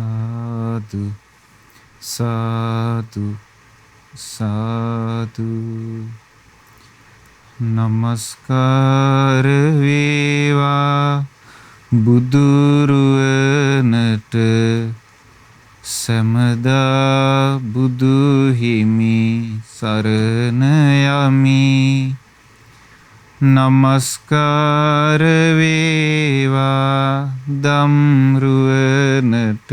සාදු සාදු සාදු. නමස්කාර වේවා බුදුරුවනට සමදා බුදු හිමි සරණ යමි. නමස්කාර වේවා ධම්රුවනට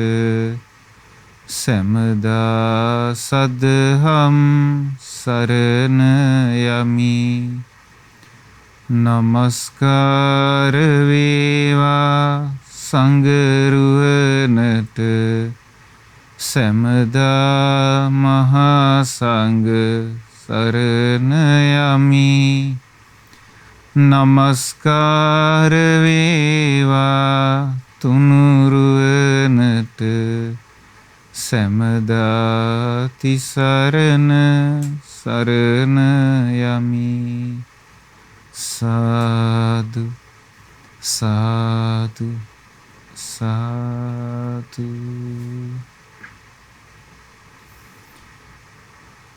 සමදා සදහම් සරණ යමි. නමස්කාර වේවා සංඝරුවනට සමදා මහා සංඝ සරණ යමි. නමස්කාර වේවා තුනුරුවනට සමදා තිසරණ සරණ යමි. සාදු සාදු සාදු.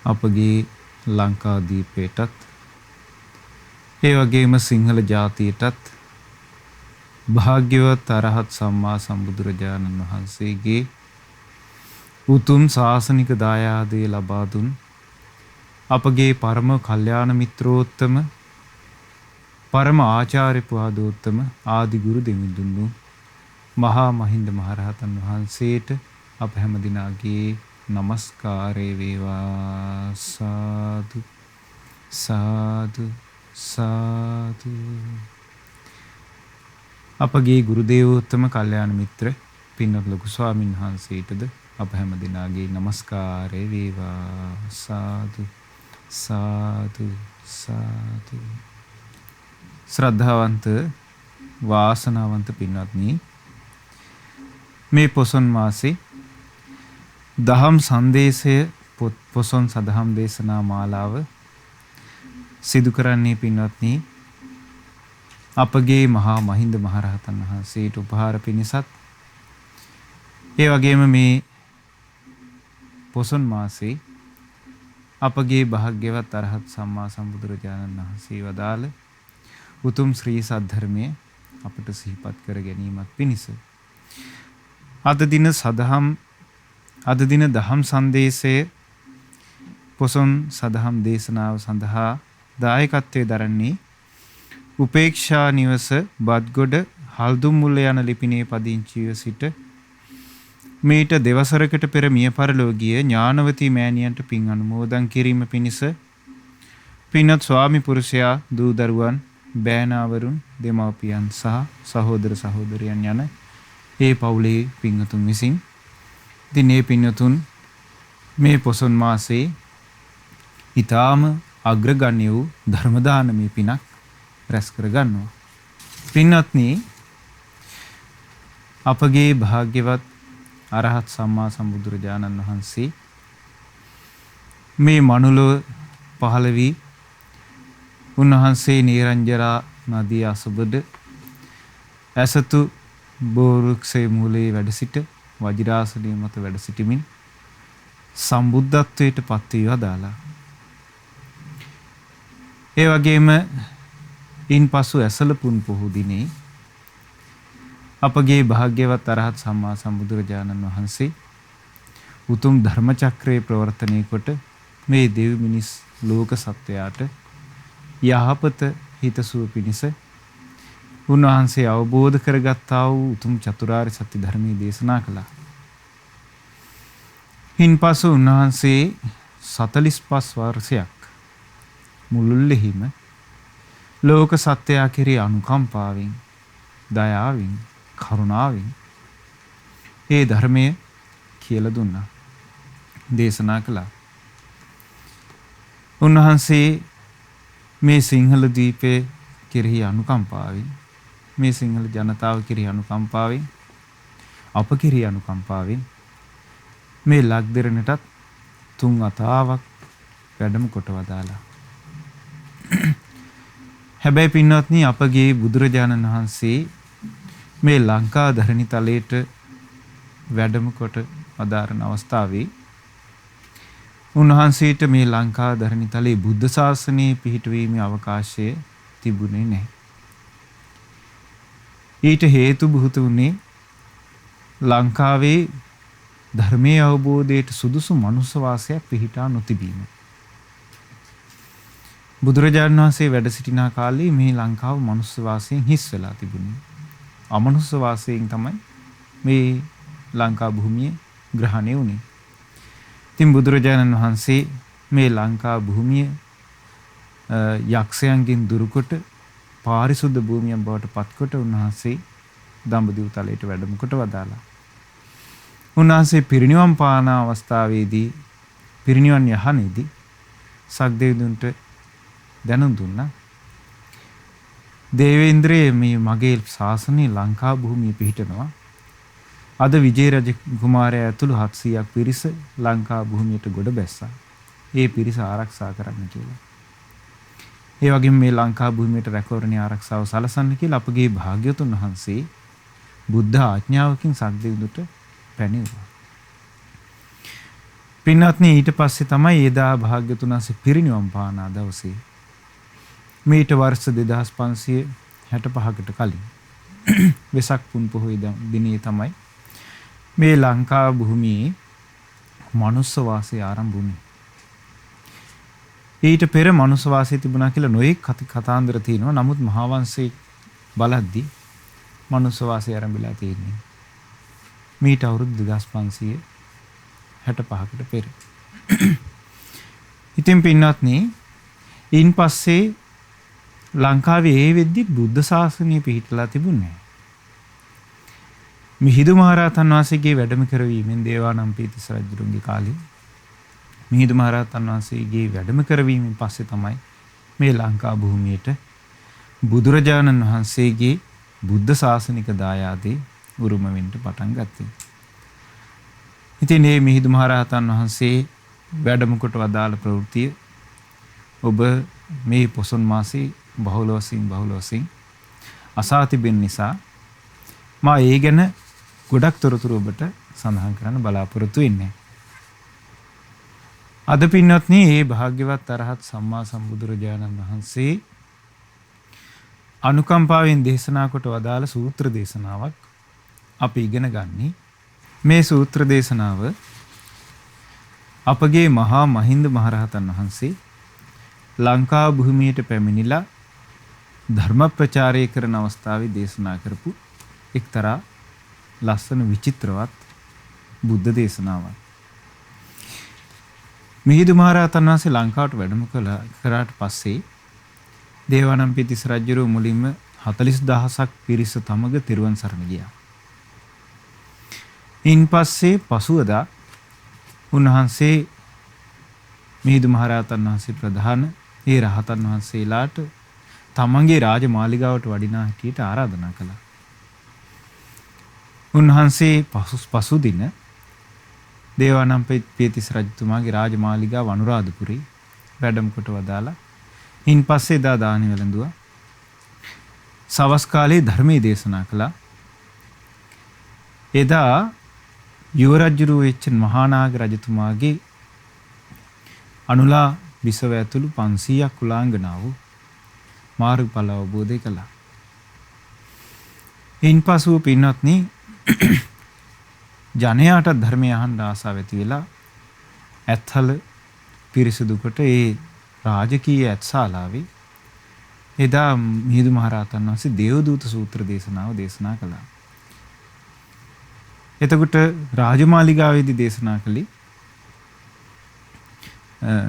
අපගේ ලංකාදීපයටත් ඒ වගේම සිංහල ජාතියටත් භාග්‍යවත් අරහත් සම්මා සම්බුදුරජාණන් වහන්සේගේ උතුම් ශාසනික දායාදය ලබා දුන් අපගේ පරම කල්යාණ මිත්‍රෝත්තම පරම ආචාර්ය පුහදෝත්තම ආදි ගුරු දෙවිඳුන් මහා මහින්ද මහරහතන් වහන්සේට අප හැම දිනාගේ නමස්කාරය වේවා. සාදු සාදු සාදු. අපගේ ගුරු දේවෝත්තම කල්යාණ මිත්‍ර පින්වත් ලොකු ස්වාමීන් වහන්සේටද අප හැම දිනාගේ නමස්කාරය වේවා. සාදු සාදු සාදු. ශ්‍රද්ධාවන්ත වාසනාවන්ත පින්වත්නි, මේ පොසොන් මාසේ දහම් සංදේශය පොසොන් සදහම් දේශනා මාලාව සිදු කරන්නේ පින්වත්නි අපගේ මහා මහින්ද මහරහතන් වහන්සේට උපහාර පිණිසත්, ඒ වගේම මේ පොසොන් මාසේ අපගේ භාග්‍යවත් අරහත් සම්මා සම්බුදුරජාණන් වහන්සේ වදාළ උතුම් ශ්‍රී සද්ධර්මය අපට සිහිපත් කර ගැනීමත් පිණිස අද දින දහම් සංදේශයේ පොසොන් සදහම් දේශනාව සඳහා දායකත්වයේ දරන්නේ උපේක්ෂා නිවස බත්ගොඩ හල්දුම්මුල්ල යන ලිපිනේ පදිංචිව සිට මේට දෙවසරකට පෙර මිය පරලොව ගිය ඥානවතී මෑණියන්ට පින් අනුමෝදන් කිරීම පිණිස පින්වත් ස්වාමි පුරුෂයා, දූ දරුවන්, බෑනාවරුන්, දෙමව්පියන් සහ සහෝදර සහෝදරියන් යන ඒ පවුලේ පින්වතුන් විසින් ඉතින් මේ පින්වතුන් මේ පොසොන් මාසයේ ඊටාම අග්‍රගණ්‍ය වූ ධර්ම දානමය පිනක් රැස් කර ගන්නවා. පින්වත්නි, අපගේ භාග්‍යවත් අරහත් සම්මා සම්බුදුරජාණන් වහන්සේ මේ මනුලොව පහළ වී උන්වහන්සේ නිරංජරා නදී අසබඩ ඇසතු බෝරුක්සේ මූලයේ වැඩ සිට වජිරාසනය මත වැඩ සිටිමින් සම්බුද්ධත්වයට පත් වී වදාලා. ඒ වගේම ඉන්පසු ඇසළ පුන් පොහෝ දිනේ අපගේ භාග්‍යවත් අරහත් සම්මා සම්බුදුරජාණන් වහන්සේ උතුම් ධර්ම චක්‍රයේ ප්‍රවර්තනය කොට මේ දෙව් මිනිස් ලෝක සත්වයාට යහපත හිතසුව පිණිස උන්වහන්සේ අවබෝධ කරගත්තා වූ උතුම් චතුරාර්ය සත්‍ය ධර්මයේ දේශනා කළා. ඉන්පසු උන්වහන්සේ 45 වර්ෂයක් මුළුල්ලෙහිම ලෝක සත්‍යය කෙරෙහි අනුකම්පාවෙන්, දයාවෙන්, කරුණාවෙන් ඒ ධර්මය කියලා දුන්නා, දේශනා කළා. උන්වහන්සේ මේ සිංහල දීපේ කෙරෙහි අනුකම්පාවෙන්, මේ සිංහල ජනතාව කෙරෙහි අනුකම්පාවෙන්, අප කෙරෙහි අනුකම්පාවෙන් මේ ලක්දෙරණටත් 3 වතාවක් වැඩම කොට වදාලා. හැබැයි පින්වත්නි, අපගේ බුදුරජාණන් වහන්සේ මේ ලංකා ධරණි තලයට වැඩම කොට වදාරන අවස්ථාවේ උන්වහන්සේට මේ ලංකා ධරණිතලයේ බුද්ධ ශාසනය පිහිටුවීමේ අවකාශය තිබුණේ නැහැ. ඊට හේතු බහුත වුණේ ලංකාවේ ධර්මයේ අවබෝධයට සුදුසු මනුස්ස වාසයක් පිහිටා නොතිබීම. බුදුරජාණන් වහන්සේ වැඩ සිටින කාලේ මේ ලංකාව මනුස්ස වාසයෙන් හිස් වෙලා තිබුණේ. අමනුස්ස වාසයෙන් තමයි මේ ලංකා භූමිය ග්‍රහණය වුණේ. ඉතින් බුදුරජාණන් වහන්සේ මේ ලංකා භූමිය යක්ෂයන්ගෙන් දුරුකොට පාරිශුද්ධ භූමියක් බවට පත්කොට උන්වහන්සේ දඹදිව තලයට වැඩම කොට වදාලා. උන්වහන්සේ පිරිනිවන් පාන අවස්ථාවේදී පිරිනිවන් යහනේදී සක්දෙවිඳුන්ට දැනුම් දුන්නා. දේවේන්ද්‍රයේ මේ මගේ ශාසනය ලංකා භූමිය පිහිටනවා. අද විජය රජ කුමාරයා ඇතුළු 700ක් පිරිස ලංකා භූමියට ගොඩ බැස්සා. ඒ පිරිස ආරක්ෂා කරන්න කියලා. ඒ වගේම මේ ලංකා භූමියට රැකවරණේ ආරක්ෂාව සලසන්න කියලා අපගේ භාග්‍යවතුන් වහන්සේ බුද්ධ ආඥාවකින් සක්දෙවිඳුට පැනෙවුවා. පින්වත්නි ඊට පස්සේ තමයි එදා භාග්‍යවතුන් වහන්සේ පිරිනිවන් පාන දවසේ මේට වර්ෂ 2565කට කලින් වෙසක් පුන් පොහොය දිනේ තමයි මේ ලංකා භූමියේ මනුස්ස වාසය ආරම්භ වුණේ. ඊට පෙර මනුස්ස වාසය තිබුණා කියලා නොයෙක් කතාන්දර තියෙනවා. නමුත් මහා වංශයේ බලද්දී මනුස්ස වාසය ආරම්භලා තියෙන්නේ මීට අවුරුදු 2565කට පෙර. ඉතින් පින්වත්නි ඉන් පස්සේ ලංකාවේ ඒ වෙද්දි බුද්ධ ශාසනය පිහිටලා තිබුණේ. මිහිඳු මහරහතන් වහන්සේගේ වැඩම කරවීමෙන් දේවානම්පියතිස්ස රජුගේ කාලේ මිහිඳු මහරහතන් වහන්සේගේ වැඩම කරවීමෙන් පස්සේ තමයි මේ ලංකා භූමියට බුදුරජාණන් වහන්සේගේ බුද්ධ ශාසනික දායාදේ උරුම වෙන්න පටන් ගත්තේ. ඉතින් මේ මිහිඳු මහරහතන් වහන්සේ වැඩම කොට වදාළ ප්‍රවෘත්තිය ඔබ මේ පොසොන් මාසේ බහුල වශයෙන් අසා තිබෙන නිසා මා ඒ ගැන ගොඩක් තොරතුරු ඔබට සඳහන් කරන්න බලාපොරොත්තු වෙන්නේ. අද පින්වත්නි මේ භාග්‍යවත් අරහත් සම්මා සම්බුදුරජාණන් වහන්සේ අනුකම්පාවෙන් දේශනා කොට වදාළ සූත්‍ර දේශනාවක් අපි ඉගෙන ගන්නේ. මේ සූත්‍ර දේශනාව අපගේ මහා මහින්ද මහරහතන් වහන්සේ ලංකා භූමියට පැමිණිලා ධර්ම ප්‍රචාරය කරන අවස්ථාවේ දේශනා කරපු එක්තරා ලස්සන විචිත්‍රවත් බුද්ධ දේශනාවක්. මිහිඳු මහරහතන් වහන්සේ ලංකාවට වැඩම කරාට පස්සේ දේවානම්පියතිස්ස රජුරු මුලින්ම 40000ක් පිරිස තමග තිරුවන් සරණ ගියා. ඉන්පස්සේ පසුවදා උන්වහන්සේ මිහිඳු මහරහතන් වහන්සේ ප්‍රධාන ඒ රහතන් වහන්සේලාට තමන්ගේ රාජමාලිගාවට වඩිනා හැටියට ආරාධනා කළා. උන්වහන්සේ පසුදින දේවානම්පියතිස්ස රජතුමාගේ රාජමාලිගාව අනුරාධපුරේ වැඩම කොට වදාලා ඉන්පස්සේ එදා දානි වැළඳුවා. සවස් කාලේ ධර්මයේ දේශනා කළා. එදා යුවරජුරු වෙච්ච මහානාග රජතුමාගේ අනුලා බිසව ඇතුළු 500ක් කුලාංගනාවෝ මාර්ගඵල අවබෝධය කළා. ඉන්පසු පින්වත්නි ජනයාට ධර්මය අහන්න ආසාව ඇති වෙලා ඇත්හල පිරිසුදු කොට ඒ රාජකීය ඇත්ශාලාවේ එදා මිහිඳු මහරහතන් වහන්සේ දේවදූත සූත්‍ර දේශනාව දේශනා කළා. එතකොට රාජමාලිගාවේදී දේශනා කළේ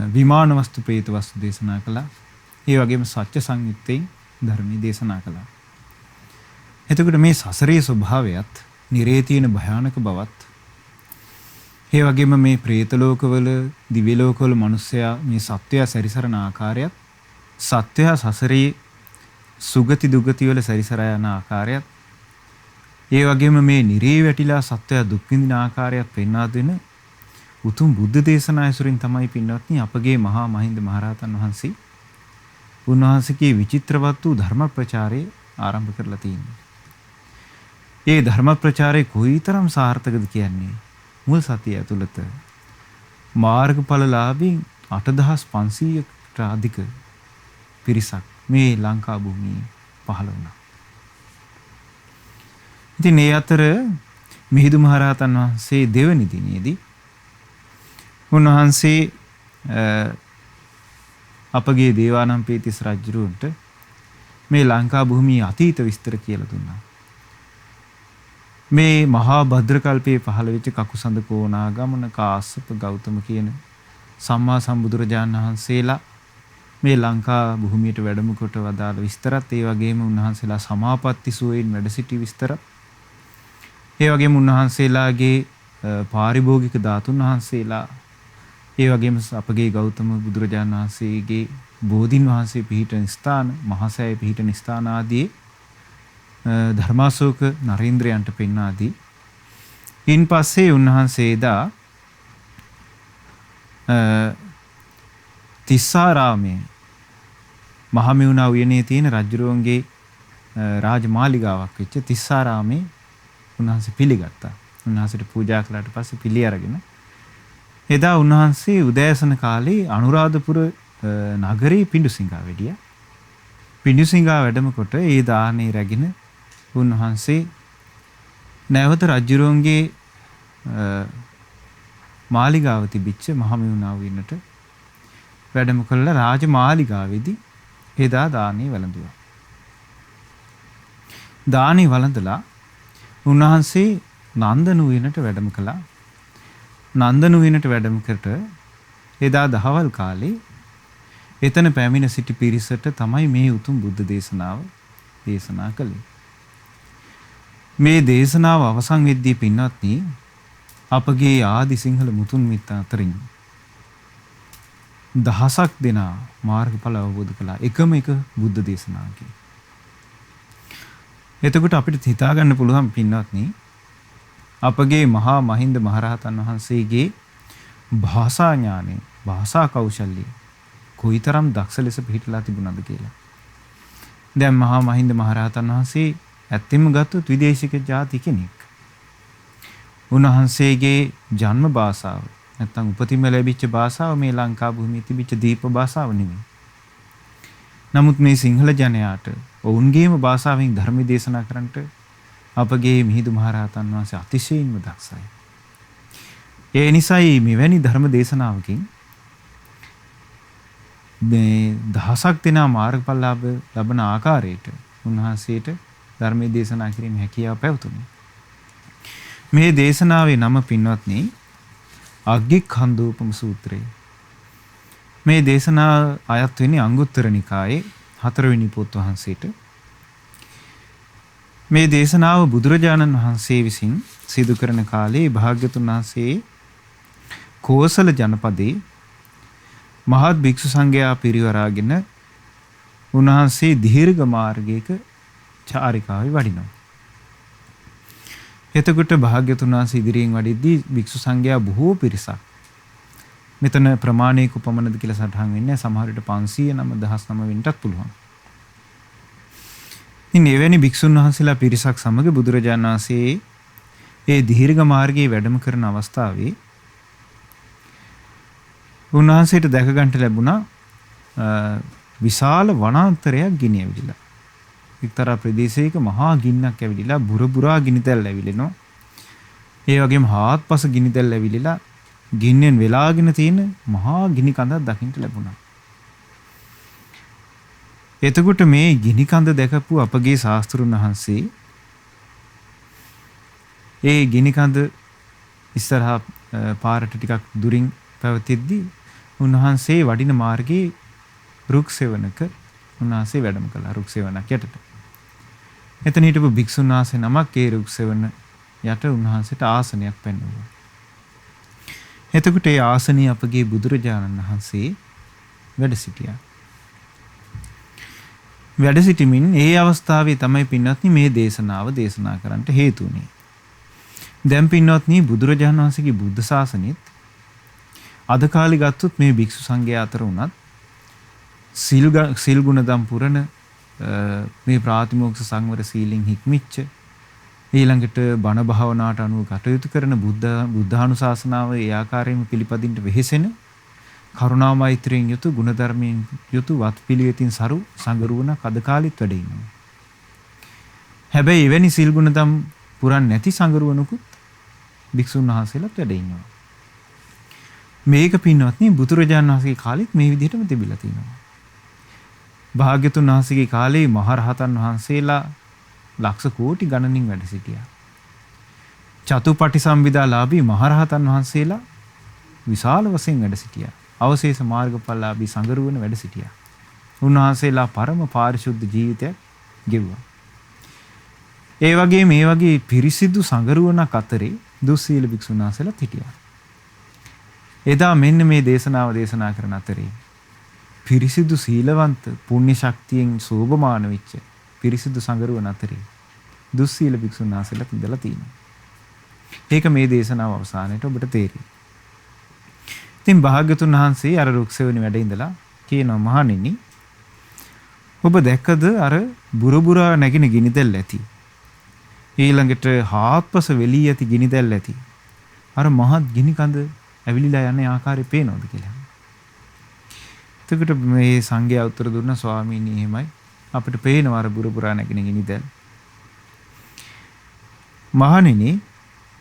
විමාන වස්තු ප්‍රේත වස්තු දේශනා කළා. ඒ වගේම සත්‍ය සංයුත්තෙන් ධර්මී දේශනා කළා. එතකොට මේ සසරේ ස්වභාවයත් නිරේ තියෙන භයානක බවත් ඒ වගේම මේ പ്രേත ලෝකවල දිව්‍ය ලෝකවල මිනිස්සයා මේ සත්වයා සැරිසරන ආකාරයත් සත්වයා සසරේ සුගති දුගති වල සැරිසරා යන ආකාරයත් ඒ වගේම මේ නිරේ වැටිලා සත්වයා දුක් විඳින ආකාරයත් පෙන්වා දෙන උතුම් බුද්ධ දේශනා ඇසුරින් තමයි පින්වත්නි අපගේ මහා මහින්ද මහරහතන් වහන්සේ උන්වහන්සේගේ විචිත්‍රවත් වූ ධර්ම ප්‍රචාරය ආරම්භ කරලා තියෙන්නේ. ඒ ධර්ම ප්‍රචාරය කොයිතරම් සාර්ථකද කියන්නේ මුල් සතිය ඇතුළත මාර්ගඵලලාභී 8500කට අධික පිරිසක් මේ ලංකා භූමියේ පහළ වුණා. ඉතින් මේ අතර මිහිඳු මහරහතන් වහන්සේ දෙවනි දිනේදී උන්වහන්සේ අපගේ දේවානම්පියතිස්ස රජුන්ට මේ ලංකා භූමියේ අතීත විස්තර කියලා දුන්නා. මේ මහා භද්‍රකල්පයේ පහළ වෙච්ච කකුසඳ කෝණාගමන කාශ්‍යප ගෞතම කියන සම්මා සම්බුදුරජාණන් වහන්සේලා මේ ලංකා භූමියට වැඩම කොට වදාළ විස්තරත් ඒ වගේම උන්වහන්සේලා සමාපatti සුවයෙන් වැඩ සිටි විස්තරත් ඒ වගේම උන්වහන්සේලාගේ පාරිභෝගික ධාතුන් වහන්සේලා ඒ වගේම අපගේ ගෞතම බුදුරජාණන් වහන්සේගේ බෝධින් වහන්සේ පිහිටන ස්ථාන මහසෑය පිහිටන ස්ථාන ආදී ධර්මාශෝක නරේන්ද්‍රයන්ට පෙන්වා දී ඉන් පස්සේ උන්වහන්සේදා තිස්සාරාමයේ මහමෙවුනා උයනේ තියෙන රජුරුවන්ගේ රාජමාලිගාවක් වෙච්ච තිස්සාරාමේ උන්වහන්සේ පිළිගත්තා. උන්වහන්සේට පූජා කළාට පස්සේ පිළි අරගෙන එදා උන්වහන්සේ උදෑසන කාලේ අනුරාධපුර නගරේ පිඬුසිඟා වැඩියා. පිඬුසිඟා වැඩම කොට ඒ දානේ රැගෙන උන්වහන්සේ නැවත රජුරුවන්ගේ මාලිගාව තිබිච්ච මහමෙවුනා උයනට වැඩම කළා. රාජමාලිගාවේදී එදා දානේ වළඳුවා. දානේ වළඳලා උන්වහන්සේ නන්දන උයනට වැඩම කළා. නන්දන උයනට වැඩම කරට එදා දහවල් කාලේ එතන පැමිණ සිටි පිරිසට තමයි මේ උතුම් බුද්ධ දේශනාව දේශනා කළේ. මේ දේශනාව අවසන් වෙද්දී පින්වත්නි අපගේ ආදි සිංහල මුතුන් මිත්ත අතරින් දහසක් දෙනා මාර්ගඵල අවබෝධ කළා එකම එක බුද්ධ දේශනාවකින්. එතකොට අපිට හිතා ගන්න පුළුවන් පින්වත්නි අපගේ මහා මහින්ද මහරහතන් වහන්සේගේ භාෂා ඥානෙ භාෂා කෞශල්‍ය කොයිතරම් දක්ෂ ලෙස පිහිටලා තිබුණාද කියලා. දැන් මහා මහින්ද මහරහතන් වහන්සේ ඇත්තෙම ගත්තොත් විදේශික ජාති කෙනෙක්. උන්වහන්සේගේ ජන්ම භාෂාව නැත්නම් උපතින්ම ලැබිච්ච භාෂාව මේ ලංකා භූමියේ තිබිච්ච දීප භාෂාව නෙමෙයි. නමුත් මේ සිංහල ජනයාට ඔවුන්ගේම භාෂාවෙන් ධර්ම දේශනා කරන්නට අපගේ මිහිඳු මහරහතන් වහන්සේ අතිශයින්ම දක්ෂයි. ඒ නිසායි මෙවැනි ධර්ම දේශනාවකින් මේ දහසක් දෙනා මාර්ගඵල ලබන ආකාරයට උන්වහන්සේට ධර්ම දේශනා කිරීමේ හැකියාව පැවතුණා. මේ දේශනාවේ නම පින්වත්නි අග්ගිකන්ධෝපම සූත්‍රය. මේ දේශනාව අයත් වෙන්නේ අංගුත්තර නිකායේ 4 වෙනි පොත් වහන්සේට. මේ දේශනාව බුදුරජාණන් වහන්සේ විසින් සිදු කරන කාලේ භාග්‍යතුන් වහන්සේ කෝසල ජනපදයේ මහත් භික්ෂු සංඝයා පිරිවරාගෙන උන්වහන්සේ දීර්ඝ මාර්ගයක චාරිකාවේ වඩිනවා. එතකොට භාග්‍යතුන් වහන්සේ ඉදිරියෙන් වඩිද්දී භික්ෂු සංඝයා බොහෝ පිරිසක් මෙතන ප්‍රමාණයක උපමනද කියලා සටහන් වෙන්නේ සමහර විට 500 නම් 1009 වෙන්නත් පුළුවන්. ඉතින් එවැනි භික්ෂුන් වහන්සේලා පිරිසක් සමග බුදුරජාණන් වහන්සේ ඒ දීර්ඝ මාර්ගයේ වැඩම කරන අවස්ථාවේ උන්වහන්සේට දැක ගන්නට ලැබුණා විශාල වනාන්තරයක් ගිනි ඇවිදිලා. එක්තරා ප්‍රදේශයක මහා ගින්නක් ඇවිදිලා බුරබුරා ගිනි දැල් ඇවිලෙනවා. ඒ වගේම හාත්පස ගිනි දැල් ඇවිලිලා ගින්නෙන් වෙලාගෙන තියෙන මහා ගිනි කඳක් දකින්න ලැබුණා. එතකොට මේ ගිනි කඳ දැකපු අපගේ ශාස්ත්‍රුන් වහන්සේ ඒ ගිනි කඳ ඉස්සරහා පාරට ටිකක් දුරින් පැවතිද්දී උන්වහන්සේ වඩින මාර්ගයේ රුක් සෙවණක උන්වහන්සේ වැඩම කළා රුක් සෙවණක් යටට. එතන හිටපු භික්ෂුන් වහන්සේ නමක් ඒ රුක් සෙවණ යට උන්වහන්සේට ආසනයක් පෙන්වුවා. එතකොට ඒ ආසනයේ අපගේ බුදුරජාණන් වහන්සේ වැඩ සිටියා. වැඩ සිටමින් ඒ අවස්ථාවේ තමයි පින්වත්නි මේ දේශනාව දේශනා කරන්නට හේතු වුනේ. දැන් පින්වත්නි බුදුරජාණන් වහන්සේගේ බුද්ධ ශාසනයත් අද කාලේ ගත්තොත් මේ භික්ෂු සංඝයා අතර උනත් සීල් ගුණ දම් පුරන මේ ප්‍රාතිමෝක්ෂ සංවර සීලෙන් හික්මිච්ච ඊළඟට බණ භාවනාවට අනුව කටයුතු කරන බුද්ධානුශාසනාව ඒ ආකාරයෙන්ම පිළිපදින්න වෙහෙසෙන කරුණා මෛත්‍රියෙන් යුතු ගුණධර්මයෙන් යුතු වත්පිළිවෙතින් සරු සංගරුවනක් අද කාලෙත් වැඩ ඉන්නවා. හැබැයි එවැනි සිල් ගුණදම් පුරන් නැති සංගරුවනකුත් භික්ෂුන් වහන්සේලාත් වැඩ ඉන්නවා. මේක පින්වත්නි බුදුරජාණන් වහන්සේගේ කාලෙත් මේ විදිහටම තිබිලා තියෙනවා. භාග්‍යතුන් වහන්සේගේ කාලේ මහරහතන් වහන්සේලා ලක්ෂ කෝටි ගණනින් වැඩ සිටියා. චතුපටිසම්භිදාලාභී මහරහතන් වහන්සේලා විශාල වශයෙන් වැඩ සිටියා. අවශේෂ මාර්ගඵලලාභී සංගරුවන වැඩ සිටියා. උන්වහන්සේලා පරම පාරිශුද්ධ ජීවිතයක් ගෙවුවා. ඒ වගේ මේ වගේ පිරිසිදු සංගරුවනක් අතරේ දුස්සීල භික්ෂුන් වහන්සේලාත් හිටියා. එදා මෙන්න මේ දේශනාව දේශනා කරන අතරේ පිරිසිදු සීලවන්ත පුණ්‍ය ශක්තියෙන් සෝභමාන වෙච්ච පිරිසිදු සංගරුවන අතරේ දුස්සීල භික්ෂුන් වහන්සේලාත් ඉඳලා තියෙනවා. ඒක මේ දේශනාව අවසානයේට ඔබට තේරෙයි. ඉතින් භාග්‍යතුන් වහන්සේ අර රුක්සෙවණි වැඩ ඉඳලා කියනවා මහණෙනි ඔබ දැක්කද අර බුරබුරා නැගින ගිනිදැල් ඇති. ඊළඟට හාත්පස වෙලී ඇති ගිනිදැල් ඇති. අර මහත් ගිනි කඳ ඇවිලිලා යන ආකාරය පේනවද කියලා. එතකොට මේ සංඝයා උත්තර දුන්න ස්වාමීනි එහෙමයි අපිට පේනවා අර බුරබුරා නැගින ගිනිදැල්. මහණෙනි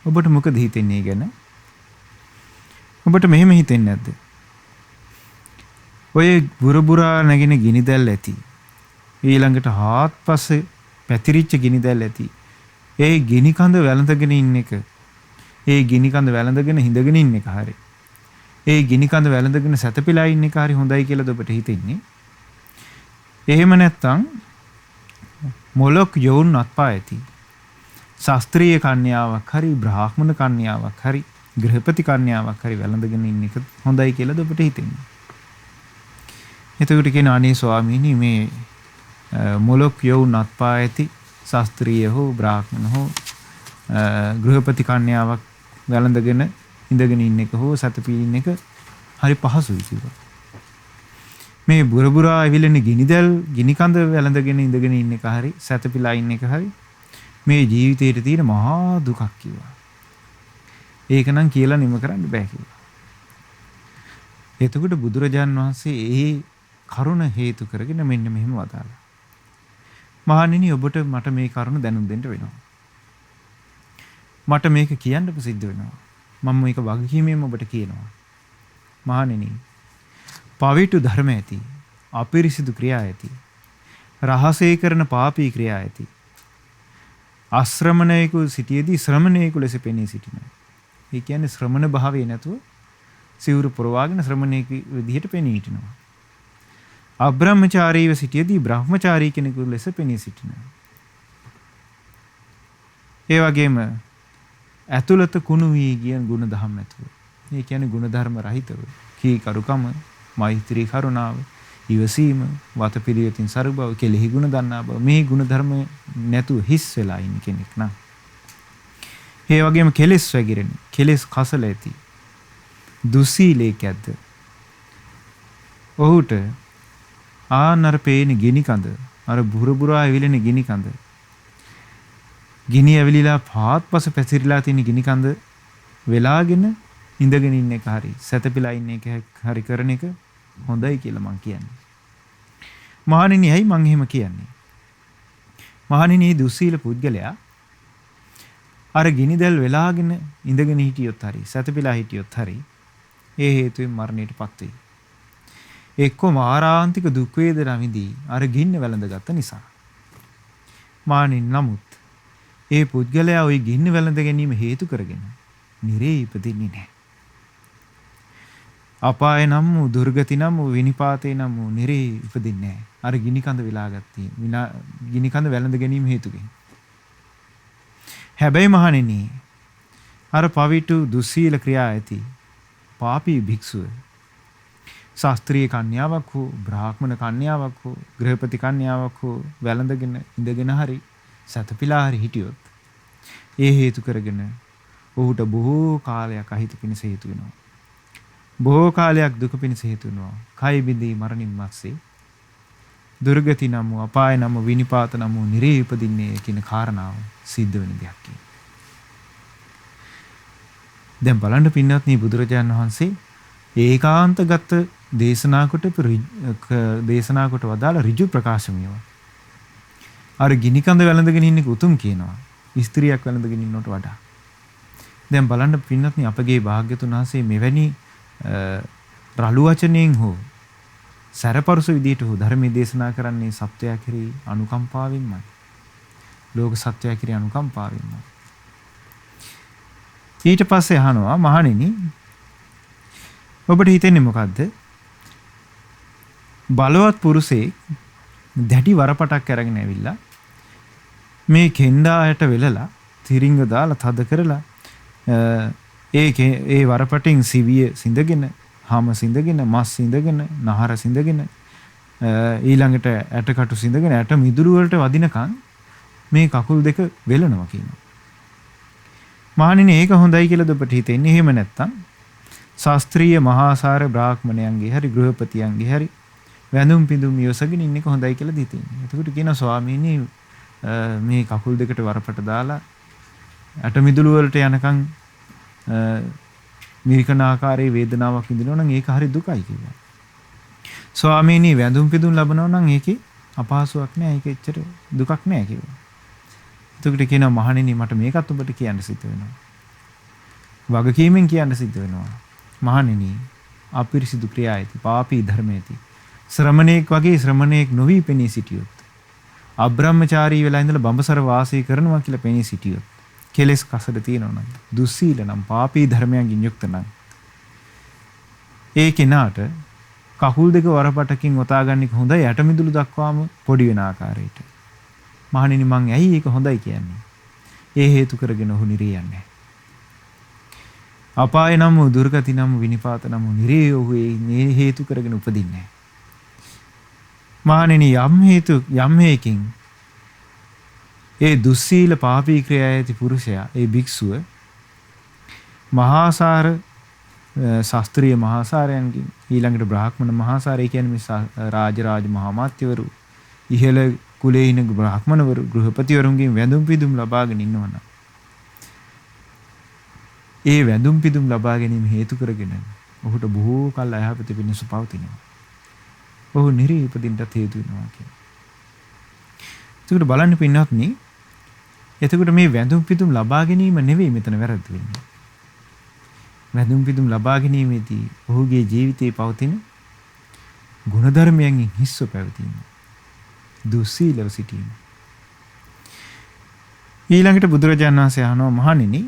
ඔබට මොකද හිතෙන්නේ ගැන? ඔබට මෙහෙම හිතෙන්නේ නැද්ද? ඔය බුරබුරා නැගින ගිනිදැල් ඇති. ඊළඟට හාත්පස පැතිරිච්ච ගිනිදැල් ඇති. ඒ ගිනි කඳ වැළඳගෙන ඉන්න එක. ඒ ගිනි කඳ වැළඳගෙන හිඳගෙන ඉන්න එක හරි. ඒ ගිනි කඳ වැළඳගෙන සැතපීලා ඉන්න එක හරි හොඳයි කියලාද ඔබට හිතෙන්නේ? එහෙම නැත්නම් මොලොක් යෝන් අත්පා ඇති. ශාස්ත්‍රීය කන්‍යාවක් හරි බ්‍රාහ්මණ කන්‍යාවක් හරි ගෘහපති කන්‍යාවක් හරි වැළඳගෙන ඉන්න එක හොඳයි කියලාද ඔබට හිතෙන්නේ? එතකොට කියන අනේ ස්වාමීනි මේ මොලොක් යෝන් අත්පා ඇති ශාස්ත්‍රීය හෝ බ්‍රාහ්මණ හෝ ගෘහපති කන්‍යාවක් වැළඳගෙන ඉඳගෙන ඉන්න එක හෝ සතපී ඉන්න එක හරි පහසුයි කියලා. මේ බුරබුරා ඇවිලෙන ගිනිදැල් ගිනි කඳ වැළඳගෙන ඉඳගෙන ඉන්න එක හරි සතපීලා ඉන්න එක හරි මේ ජීවිතේට තියෙන මහා දුකක් කිව්වා. ඒක නම් කියලා නිම කරන්න බෑ කිව්වා. එතකොට බුදුරජාන් වහන්සේ ඒ කරුණ හේතු කරගෙන මෙන්න මෙහෙම වදාළා. මහණෙනි ඔබට මට මේ කරුණ දැනුම් දෙන්න වෙනවා. මට මේක කියන්න ප්‍රසිද්ධ වෙනවා. මම මේක වගකීමෙන් ඔබට කියනවා. මහණෙනි පවිතු ධර්ම ඇති, අපිරිසිදු ක්‍රියා ඇති, රහසේ කරන පාපී ක්‍රියා ඇති. ආශ්‍රමණයෙකු සිටියේදී ශ්‍රමණයෙකු ලෙස පෙනී සිටිනවා. ඒ කියන්නේ ශ්‍රමණ භාවයේ නැතුව සිවුරු පුරවාගෙන ශ්‍රමණයෙකු විදිහට පෙනී හිටිනවා. අබ්‍රහ්මචාරීව සිටියේදී බ්‍රහ්මචාරී කෙනෙකු ලෙස පෙනී සිටිනවා. ඒ වගේම ඇතුළත කුණු වී කියන ගුණ දහම් නැතුව. ඒ කියන්නේ ගුණ ධර්ම රහිතව. කී කරුකම, මෛත්‍රී කරුණාව, ඉවසීම, වතපිළිවෙතින් සරු බව, කෙලෙහි ගුණ දන්නා බව. මේ ගුණ ධර්ම නැතුව හිස් වෙලා ඉන්න කෙනෙක් නම්. ඒ වගේම කෙලෙස් වැగిරෙන, කෙලෙස් කසල ඇති. දුස්සීලේකයක්ද. ඔහුට ආනර පේන ගිනි කඳ, අර බුරබුරා ඇවිලෙන ගිනි කඳ. ගිනි ඇවිලිලා පාත්පස පැතිරිලා තියෙන ගිනි කඳ වෙලාගෙන ඉඳගෙන ඉන්න එක හරි සැතපීලා ඉන්න එක හරි කරන එක හොඳයි කියලා මං කියන්නේ. මහණෙනි ඇයි මං එහෙම කියන්නේ? මහණෙනි දුස්සීල පුද්ගලයා අර ගිනිදැල් වෙලාගෙන ඉඳගෙන හිටියොත් හරි සැතපීලා හිටියොත් හරි ඒ හේතුවෙන් මරණයටපත් වෙයි. එක්ක මාරාන්තික දුක් වේදනා විඳී අර ගින්න වැළඳගත්ත නිසා. මහණෙනි නමුත් ඒ පුද්ගලයා ওই ගින්න වැළඳ ගැනීම හේතු කරගෙන නිරේ ඉපදින්නේ නැහැ. අපාය නම් වූ දුර්ගති නම් වූ විනිපාතේ නම් වූ නිරේ ඉපදින්නේ නැහැ. අර ගිනි කඳ වෙලාගත්තේ ගිනි කඳ වැළඳ ගැනීම හේතුවෙන්. හැබැයි මහණෙනි අර පවිතු දුස්සීල ක්‍රියා ඇති පාපී භික්ෂුව ශාස්ත්‍රීය කන්‍යාවක් හෝ බ්‍රාහ්මණ කන්‍යාවක් හෝ ගෘහපති කන්‍යාවක් හෝ වැළඳගෙන ඉඳගෙන හරි සතපීලා හරි හිටියොත් ඒ හේතු කරගෙන ඔහුට බොහෝ කාලයක් අහිත පිණිස හේතු වෙනවා. බොහෝ කාලයක් දුක පිණිස හේතු වෙනවා. කය බිඳී මරණින් මස්සේ දුර්ගති නම් වූ අපාය නම් වූ විනිපාත නම් වූ නිරේ උපදින්නේ කියන කාරණාව සිද්ධ වෙන දෙයක් කියන. දැන් බලන්න පින්වත්නි බුදුරජාණන් වහන්සේ ඒකාන්තගත දේශනා කොට වදාළ ඍජු ප්‍රකාශමියව. අර ගිනි කඳ වැළඳගෙන ඉන්නේ උතුම් කියනවා. ස්ත්‍රියක් වැළඳගෙන ඉන්නවට වඩා. දැන් බලන්න පින්වත්නි අපගේ භාග්‍යතුන් වහන්සේ මෙවැනි රළු වචනයෙන් හෝ සරපරුස විදියට හෝ ධර්මයේ දේශනා කරන්නේ සත්‍යය කෙරෙහි අනුකම්පාවෙන්මයි. ලෝක සත්‍යය කෙරෙහි අනුකම්පාවෙන්මයි. ඊට පස්සේ අහනවා මහණෙනි ඔබට හිතෙන්නේ මොකද්ද? බලවත් පුරුෂේ දැඩි වරපටක් අරගෙන ඇවිල්ලා මේ කෙන්ඩායට වෙලලා තිරිංග දාලා තද කරලා ඒ වරපටින් සිවිය සිඳගෙන හාම සිඳගෙන මස් සිඳගෙන නහර සිඳගෙන ඊළඟට ඇටකටු සිඳගෙන ඇට මිදුළු වලට වදිනකන් මේ කකුල් දෙක වෙලනවා කියනවා. මහණෙනි ඒක හොඳයි කියලාද ඔබට හිතෙන්නේ? එහෙම නැත්තම් ශාස්ත්‍රීය මහාසාර බ්‍රාහ්මණයන්ගේ හරි ගෘහපතියන්ගේ හරි වැඳුම් පිඳුම් යොසගෙන ඉන්න එක හොඳයි කියලා හිතෙන්නේ. එතකොට කියනවා ස්වාමීනි මේ කකුල් දෙකට වරපට දාලා ඇට මිදුළු වලට යනකම් මිරිකන ආකාරයේ වේදනාවක් විඳිනවා නම් ඒක හරි දුකයි කියලා. ස්වාමීනි වැඳුම් පිඳුම් ලබනවා නම් ඒකේ අපහසුයක් නෑ, ඒක එච්චර දුකක් නෑ කියලා. එතකොට කියනවා මහණෙනි මට මේකත් ඔබට කියන්න සිද්ධ වෙනවා. වගකීමෙන් කියන්න සිද්ධ වෙනවා. මහණෙනි අපිරිසිදු ක්‍රියායති පාපී ධර්මයේති ශ්‍රමණේක් වගේ ශ්‍රමණේක් නොවි පෙනී සිටියොත් අබ්‍රහ්මචාරී වෙලා ඉඳලා බඹසර වාසය කරනවා කියලා පෙනී සිටියොත් කෙලෙස් කසඩ තියෙනවා නම් දුස්සීල නම් පාපී ධර්මයන්ගෙන් යුක්ත නම් ඒ කෙනාට කකුල් දෙක වරපටකින් ඔතා ගන්න එක හොඳයි යට මිදුළු දක්වාම පොඩි වෙන ආකාරයට. මහණෙනි මං ඇයි ඒක හොඳයි කියන්නේ? ඒ හේතු කරගෙන ඔහු නිරේ යන්නේ. අපාය නම් වූ දුර්ගති නම් වූ විනිපාත නම් වූ නිරේ ඔහු ඒ හේතු කරගෙන උපදින්නේ. මහණෙනි යම් හේකින් ඒ දුස්සීල පාපී ක්‍රියා ඇති පුරුෂයා ඒ භික්ෂුව මහාසාර ශාස්ත්‍රීය මහාසාරයන්ගෙන් ඊළඟට බ්‍රාහ්මණ මහාසාරය කියන්නේ මේ රාජ මහාමාත්‍යවරු ඉහළ කුලේ ඉන්න බ්‍රාහ්මණවරු ගෘහපතිවරුන්ගෙන් වැඳුම් පිදුම් ලබාගෙන ඉන්නවනම් ඒ වැඳුම් පිදුම් ලබා ගැනීම හේතු කරගෙන ඔහුට බොහෝ කල් අයහපත පිණිස පවතිනවා. ඔහු නිරේ ඉපදින්නට හේතු වෙනවා කියන්නේ. එතකොට බලන්න පින්වත්නි, එතකොට මේ වැඳුම් පිදුම් ලබා ගැනීම නෙවෙයි මෙතන වැරද්ද වෙන්නේ. වැඳුම් පිදුම් ලබා ගැනීමේදී ඔහුගේ ජීවිතයේ පවතින ගුණධර්මයන්ගෙන් හිස්ව පැවතීම, දුස්සීලව සිටීම. ඊළඟට බුදුරජාණන් වහන්සේ අහනවා මහණෙනි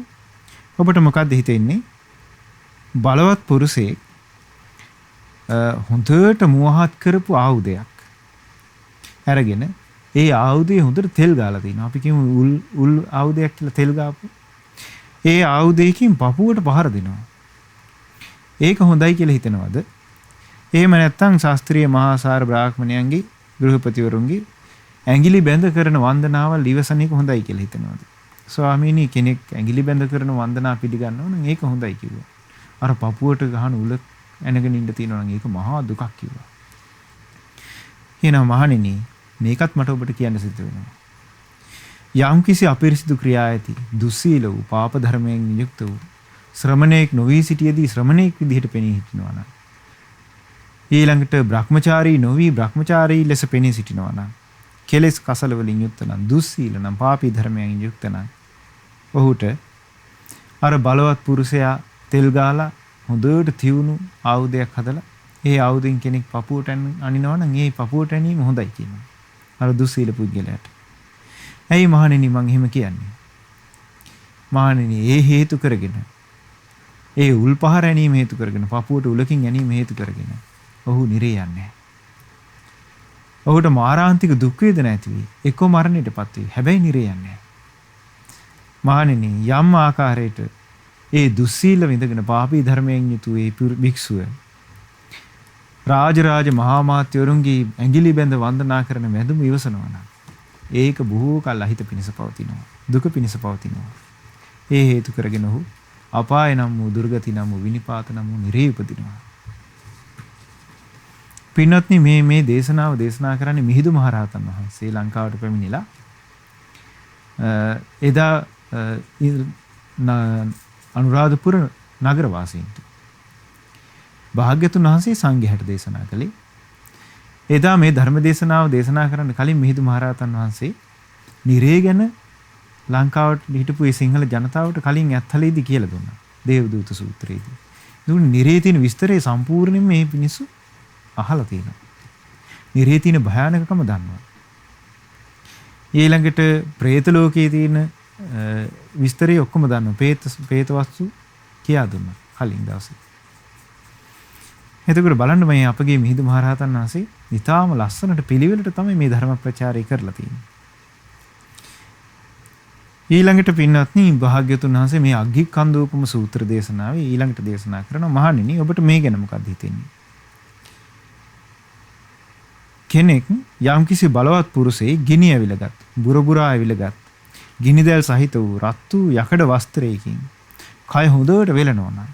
ඔබට මොකක්ද හිතෙන්නේ? බලවත් පුරුෂයෙක් හොඳට මුවහත් කරපු ආයුධයක් අරගෙන ඒ ආයුධය හොඳට තෙල් ගාලා තිනවා. අපි කියමු උල් ආයුධයක් කියලා තෙල් ගාපු. ඒ ආයුධයකින් පපුවට පහර දෙනවා. ඒක හොඳයි කියලා හිතනවද? එහෙම නැත්නම් ශාස්ත්‍රීය මහාසාර බ්‍රාහ්මණයන්ගේ ගෘහපතිවරුන්ගේ ඇඟිලි බැඳ කරන වන්දනාවල් ඉවසන එක හොඳයි කියලා හිතනවද? ස්වාමීනි කෙනෙක් ඇඟිලි බැඳ කරන වන්දනා පිළිගන්නව නම් ඒක හොඳයි කිව්වා. අර පපුවට ගහන උල එනගෙන ඉන්න තියෙනවා නම් ඒක මහා දුකක් කිව්වා. එහෙනම් මහණෙනි මේකත් මට ඔබට කියන්න සිද්ධ වෙනවා. යම් කිසි අපිරිසිදු ක්‍රියා ඇති දුස්සීල වූ පාප ධර්මයෙන් යුක්ත වූ ශ්‍රමණේක් නොවි සිටියේදී ශ්‍රමණේක් විදිහට පෙනී හිටිනවා නම් ඊළඟට බ්‍රහ්මචාරී නොවි බ්‍රහ්මචාරී ලෙස පෙනී සිටිනවා නම් කෙලෙස් කසල වලින් යුක්ත නම් දුස්සීල නම් පාපී ධර්මයෙන් යුක්ත නම් ඔහුට අර බලවත් පුරුෂයා තෙල් ගාලා හොඳට තියුණු ආයුධයක් හදලා ඒ ආයුධෙන් කෙනෙක් පපුවට අනිනවා නම් ඒ පපුවට ඇනීම හොඳයි කියනවා. අර දුස්සීල පුද්ගලයාට. ඇයි මහණෙනි මං එහෙම කියන්නේ? මහණෙනි ඒ හේතු කරගෙන ඒ උල් පහර ඇනීම හේතු කරගෙන පපුවට උලකින් ඇනීම හේතු කරගෙන ඔහු නිරේ යන්නේ. ඔහුට මාරාන්තික දුක් වේදනා ඇති වෙයි. එක්ක මරණයටපත් වෙයි. හැබැයි නිරේ යන්නේ. මහණෙනි යම් ආකාරයකට ඒ දුස්සීල විඳගෙන පාපී ධර්මයෙන් යුතු ඒ භික්ෂුව රාජ මහාමාත්‍යවරුන්ගේ ඇඟිලි බැඳ වන්දනා කරන වැඳුම ඉවසනවා නම් ඒක බොහෝ කල් අහිත පිණිස පවතිනවා. දුක පිණිස පවතිනවා. ඒ හේතු කරගෙන ඔහු අපාය නම් වූ දුර්ගති නම් වූ විනිපාත නම් වූ නිරේ උපදිනවා. පින්වත්නි මේ දේශනාව දේශනා කරන්නේ මිහිඳු මහරහතන් වහන්සේ ලංකාවට පැමිණිලා එදා අනුරාධපුර නගර වාසීන්ට භාග්‍යතුන් වහන්සේ සංඝයාට දේශනා කළේ. එදා මේ ධර්ම දේශනාව දේශනා කරන්න කලින් මිහිඳු මහරහතන් වහන්සේ නිරේ ගැන ලංකාවට හිටපු ඒ සිංහල ජනතාවට කලින් ඇත්තලේදී කියලා දුන්නා. දේවදූත සූත්‍රයේදී. දුන්න නිරේ තියෙන විස්තරය සම්පූර්ණයෙන් මේ මිනිස්සු අහලා තියෙනවා. නිරේ තියෙන භයානකකම දන්නවා. ඊළඟට പ്രേත ලෝකයේ තියෙන විස්තරය ඔක්කොම දන්නවා. പ്രേත වස්තු කියා දුන්නා කලින් දවසේ. එතකොට බලන්න මේ අපගේ මිහිඳු මහරහතන් වහන්සේ ඊටාම ලස්සනට පිළිවෙලට තමයි මේ ධර්ම ප්‍රචාරය කරලා තියෙන්නේ. ඊළඟට පින්වත්නි භාග්‍යතුන් වහන්සේ මේ අග්ගිකන්දෝපම සූත්‍ර දේශනාවේ ඊළඟට දේශනා කරනවා මහණෙනි ඔබට මේ ගැන මොකක්ද හිතෙන්නේ? කෙනෙක් යම්කිසි බලවත් පුරුෂයෙක් ගිනි ඇවිලගත්, බුරබුරා ඇවිලගත්, ගිනිදැල් සහිත වූ රත් වූ යකඩ වස්ත්‍රයකින් කය හොඳට වෙලනවා නම්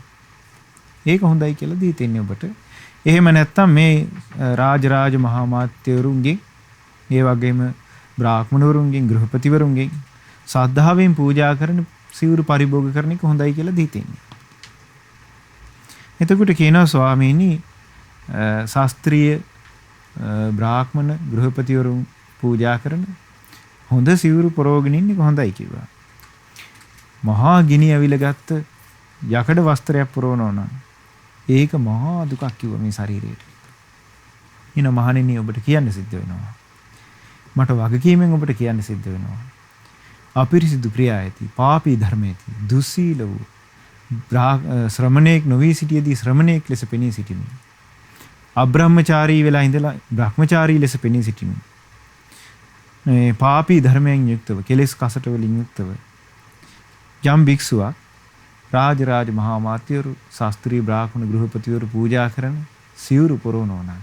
ඒක හොඳයි කියලා දී තින්නේ ඔබට. එහෙම නැත්නම් මේ රාජ මහා මාත්‍යවරුන්ගෙන් ඒ වගේම බ්‍රාහ්මණවරුන්ගෙන් ගෘහපතිවරුන්ගෙන් සද්ධාවෙන් පූජා කරන සිවුරු පරිභෝග කරන එක හොඳයි කියලා දී තින්නේ. එතකොට කියනවා ස්වාමීනි ශාස්ත්‍රීය බ්‍රාහ්මණ ගෘහපතිවරුන් පූජා කරන හොඳ සිවුරු පරෝගෙන ඉන්න එක හොඳයි කිව්වා. මහා ගිනි ඇවිලගත්ත යකඩ වස්ත්‍රයක් පුරවනවා නම් ඒක මහා දුකක් කිව්වා මේ ශරීරයට. ඊන මහණෙනි ඔබට කියන්න සිද්ධ වෙනවා. මට වගකීමෙන් ඔබට කියන්න සිද්ධ වෙනවා. අපිරිසිදු ක්‍රියා ඇති, පාපී ධර්ම ඇති, දුස්සීල වූ ශ්‍රමණේක් නොවී සිටියේදී ශ්‍රමණේක් ලෙස පෙනී සිටිමි. අබ්‍රහ්මචාරී වෙලා ඉඳලා බ්‍රහ්මචාරී ලෙස පෙනී සිටිමි. මේ පාපී ධර්මයෙන් යුක්තව, කෙලෙස් කසට වලින් යුක්තව යම් භික්ෂුවක් රාජ මහා මාත්‍යවරු ශාස්ත්‍රීය බ්‍රාහ්මණ ගෘහපතිවරු පූජා කරන සිවුරු පොරවනවා නම්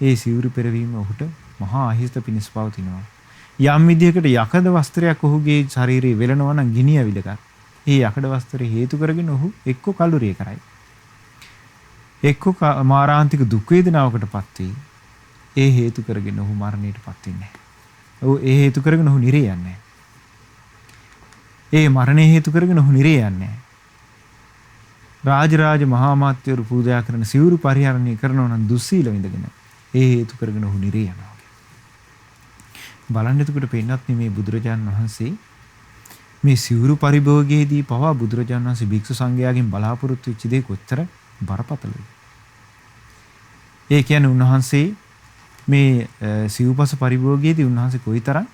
ඒ සිවුරු පෙරවීම ඔහුට මහා අහිත පිණිස පවතිනවා. යම් විදියකට යකඩ වස්ත්‍රයක් ඔහුගේ ශරීරයේ වෙලනවා නම් ගිනි ඇවිලගත්. ඒ යකඩ වස්ත්‍රය හේතු කරගෙන ඔහු එක්ක කලුරිය කරයි. එක්ක මාරාන්තික දුක් වේදනාවකටපත් වෙයි. ඒ හේතු කරගෙන ඔහු මරණයටපත් වෙන්නේ නැහැ. ඒ හේතු කරගෙන ඔහු නිරේ යන්නේ නැහැ. ඒ මරණය හේතු කරගෙන ඔහු නිරේ යන්නේ නැහැ. රාජ මහා මාත්‍යවරු පූජා කරන සිවුරු පරිහරණය කරනවා නම් දුස්සීල විඳගෙන ඒ හේතු කරගෙන ඔහු නිරේ යනවා. බලන්න එතකොට පෙන්නත් මේ බුදුරජාණන් වහන්සේ මේ සිවුරු පරිභෝගයේදී පවා බුදුරජාණන් වහන්සේ භික්ෂු සංඝයාගෙන් බලාපොරොත්තු වෙච්ච දේ කොච්චර බරපතලද? ඒ කියන්නේ උන්වහන්සේ මේ සිව්පස පරිභෝගයේදී උන්වහන්සේ කොයිතරම්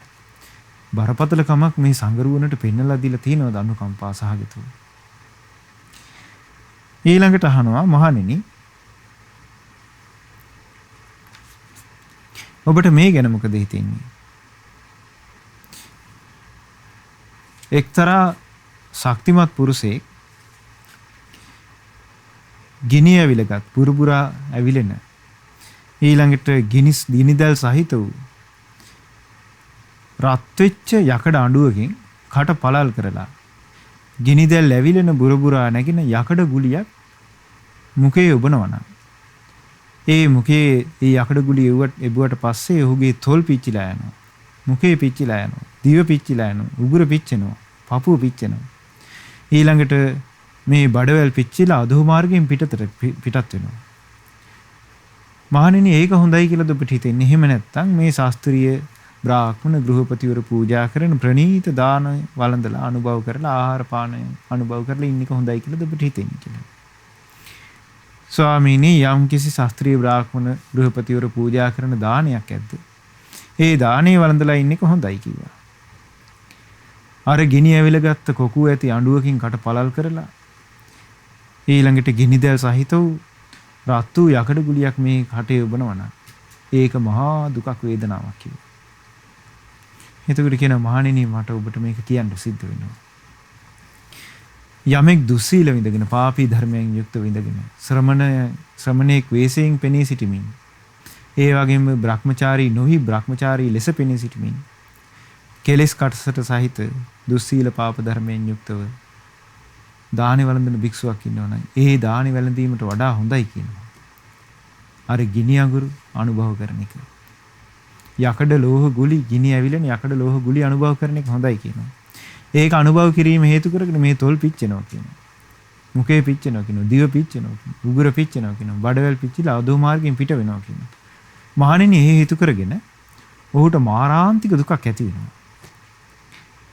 බරපතලකමක් මේ සංගරුවනට පෙන්නලා දීලා තියෙනවද අනුකම්පා සහගතව. ඊළඟට අහනවා මහණෙනි ඔබට මේ ගැන මොකද හිතෙන්නේ? එක්තරා ශක්තිමත් පුරුෂයෙක් ගිනි ඇවිලගත් පුරුබුරා ඇවිලෙන ඊළඟට ගිනිදල් සහිත වූ රත් වෙච්ච යකඩ අඬුවකින් කට පළල් කරලා ගිනිදැල් ඇවිලෙන බුරබුරා නැගින යකඩ ගුලියක් මුඛේ ඔබනවනම් ඒ මුඛේ ඒ යකඩ ගුලිය එවුවට පස්සේ ඔහුගේ තොල් පිච්චිලා යනවා. මුඛේ පිච්චිලා යනවා. දිව පිච්චිලා යනවා. උගුර පිච්චෙනවා. පපුව පිච්චෙනවා. ඊළඟට මේ බඩවැල් පිච්චිලා අධෝ මාර්ගයෙන් පිටත් වෙනවා. මහණෙනි ඒක හොඳයි කියලා ඔබට හිතෙන්නේ. එහෙම නැත්නම් මේ ශාස්ත්‍රීය බ්‍රාහ්මණ ගෘහපතිවරු පූජා කරන ප්‍රණීත දාන වළඳලා අනුභව කරලා ආහාර පාන අනුභව කරලා ඉන්න එක හොඳයි කියලා ඔබට හිතෙන්නේ කියලා. ස්වාමීනි යම් කිසි ශාස්ත්‍රීය බ්‍රාහ්මණ ගෘහපතිවරු පූජා කරන දානයක් ඇද්ද? ඒ දානේ වළඳලා ඉන්න එක හොඳයි කිව්වා. අර ගිනි ඇවිලගත්ත කොකුව ඇති අඬුවකින් කට පළල් කරලා ඊළඟට ගිනිදැල් සහිත වූ රත් වූ යකඩ ගුලියක් මේ කටේ ඔබනවා නම් ඒක මහා දුකක් වේදනාවක් කිව්වා. එතකොට කියන මහණෙනි මට ඔබට මේක කියන්න සිද්ධ වෙනවා. යමෙක් දුස්සීල විඳගෙන පාපී ධර්මයෙන් යුක්ත විඳගෙන ශ්‍රමණේක් වේසයෙන් පෙනී සිටිමින් ඒ වගේම බ්‍රහ්මචාරී නොහි බ්‍රහ්මචාරී ලෙස පෙනී සිටිමින් කෙලෙස් කටසට සහිත දුස්සීල පාප ධර්මයෙන් යුක්තව දානි වළඳන භික්ෂුවක් ඉන්නවනම් ඒ දානි වැළඳීමට වඩා හොඳයි කියනවා. අර ගිනි අඟුරු අනුභව කරන එක. යකඩ ලෝහ ගුලි ගිනි ඇවිලෙන යකඩ ලෝහ ගුලි අනුභව කරන එක හොඳයි කියනවා. ඒක අනුභව කිරීම හේතු කරගෙන මේ තොල් පිච්චෙනවා කියනවා. මුඛේ පිච්චෙනවා කියනවා. දිව පිච්චෙනවා කියනවා. උගුර පිච්චෙනවා කියනවා. බඩවැල් පිච්චිලා අදෝ මාර්ගයෙන් පිට වෙනවා කියනවා. මහණෙනි මේ හේතු කරගෙන ඔහුට මාරාන්තික දුකක් ඇති වෙනවා.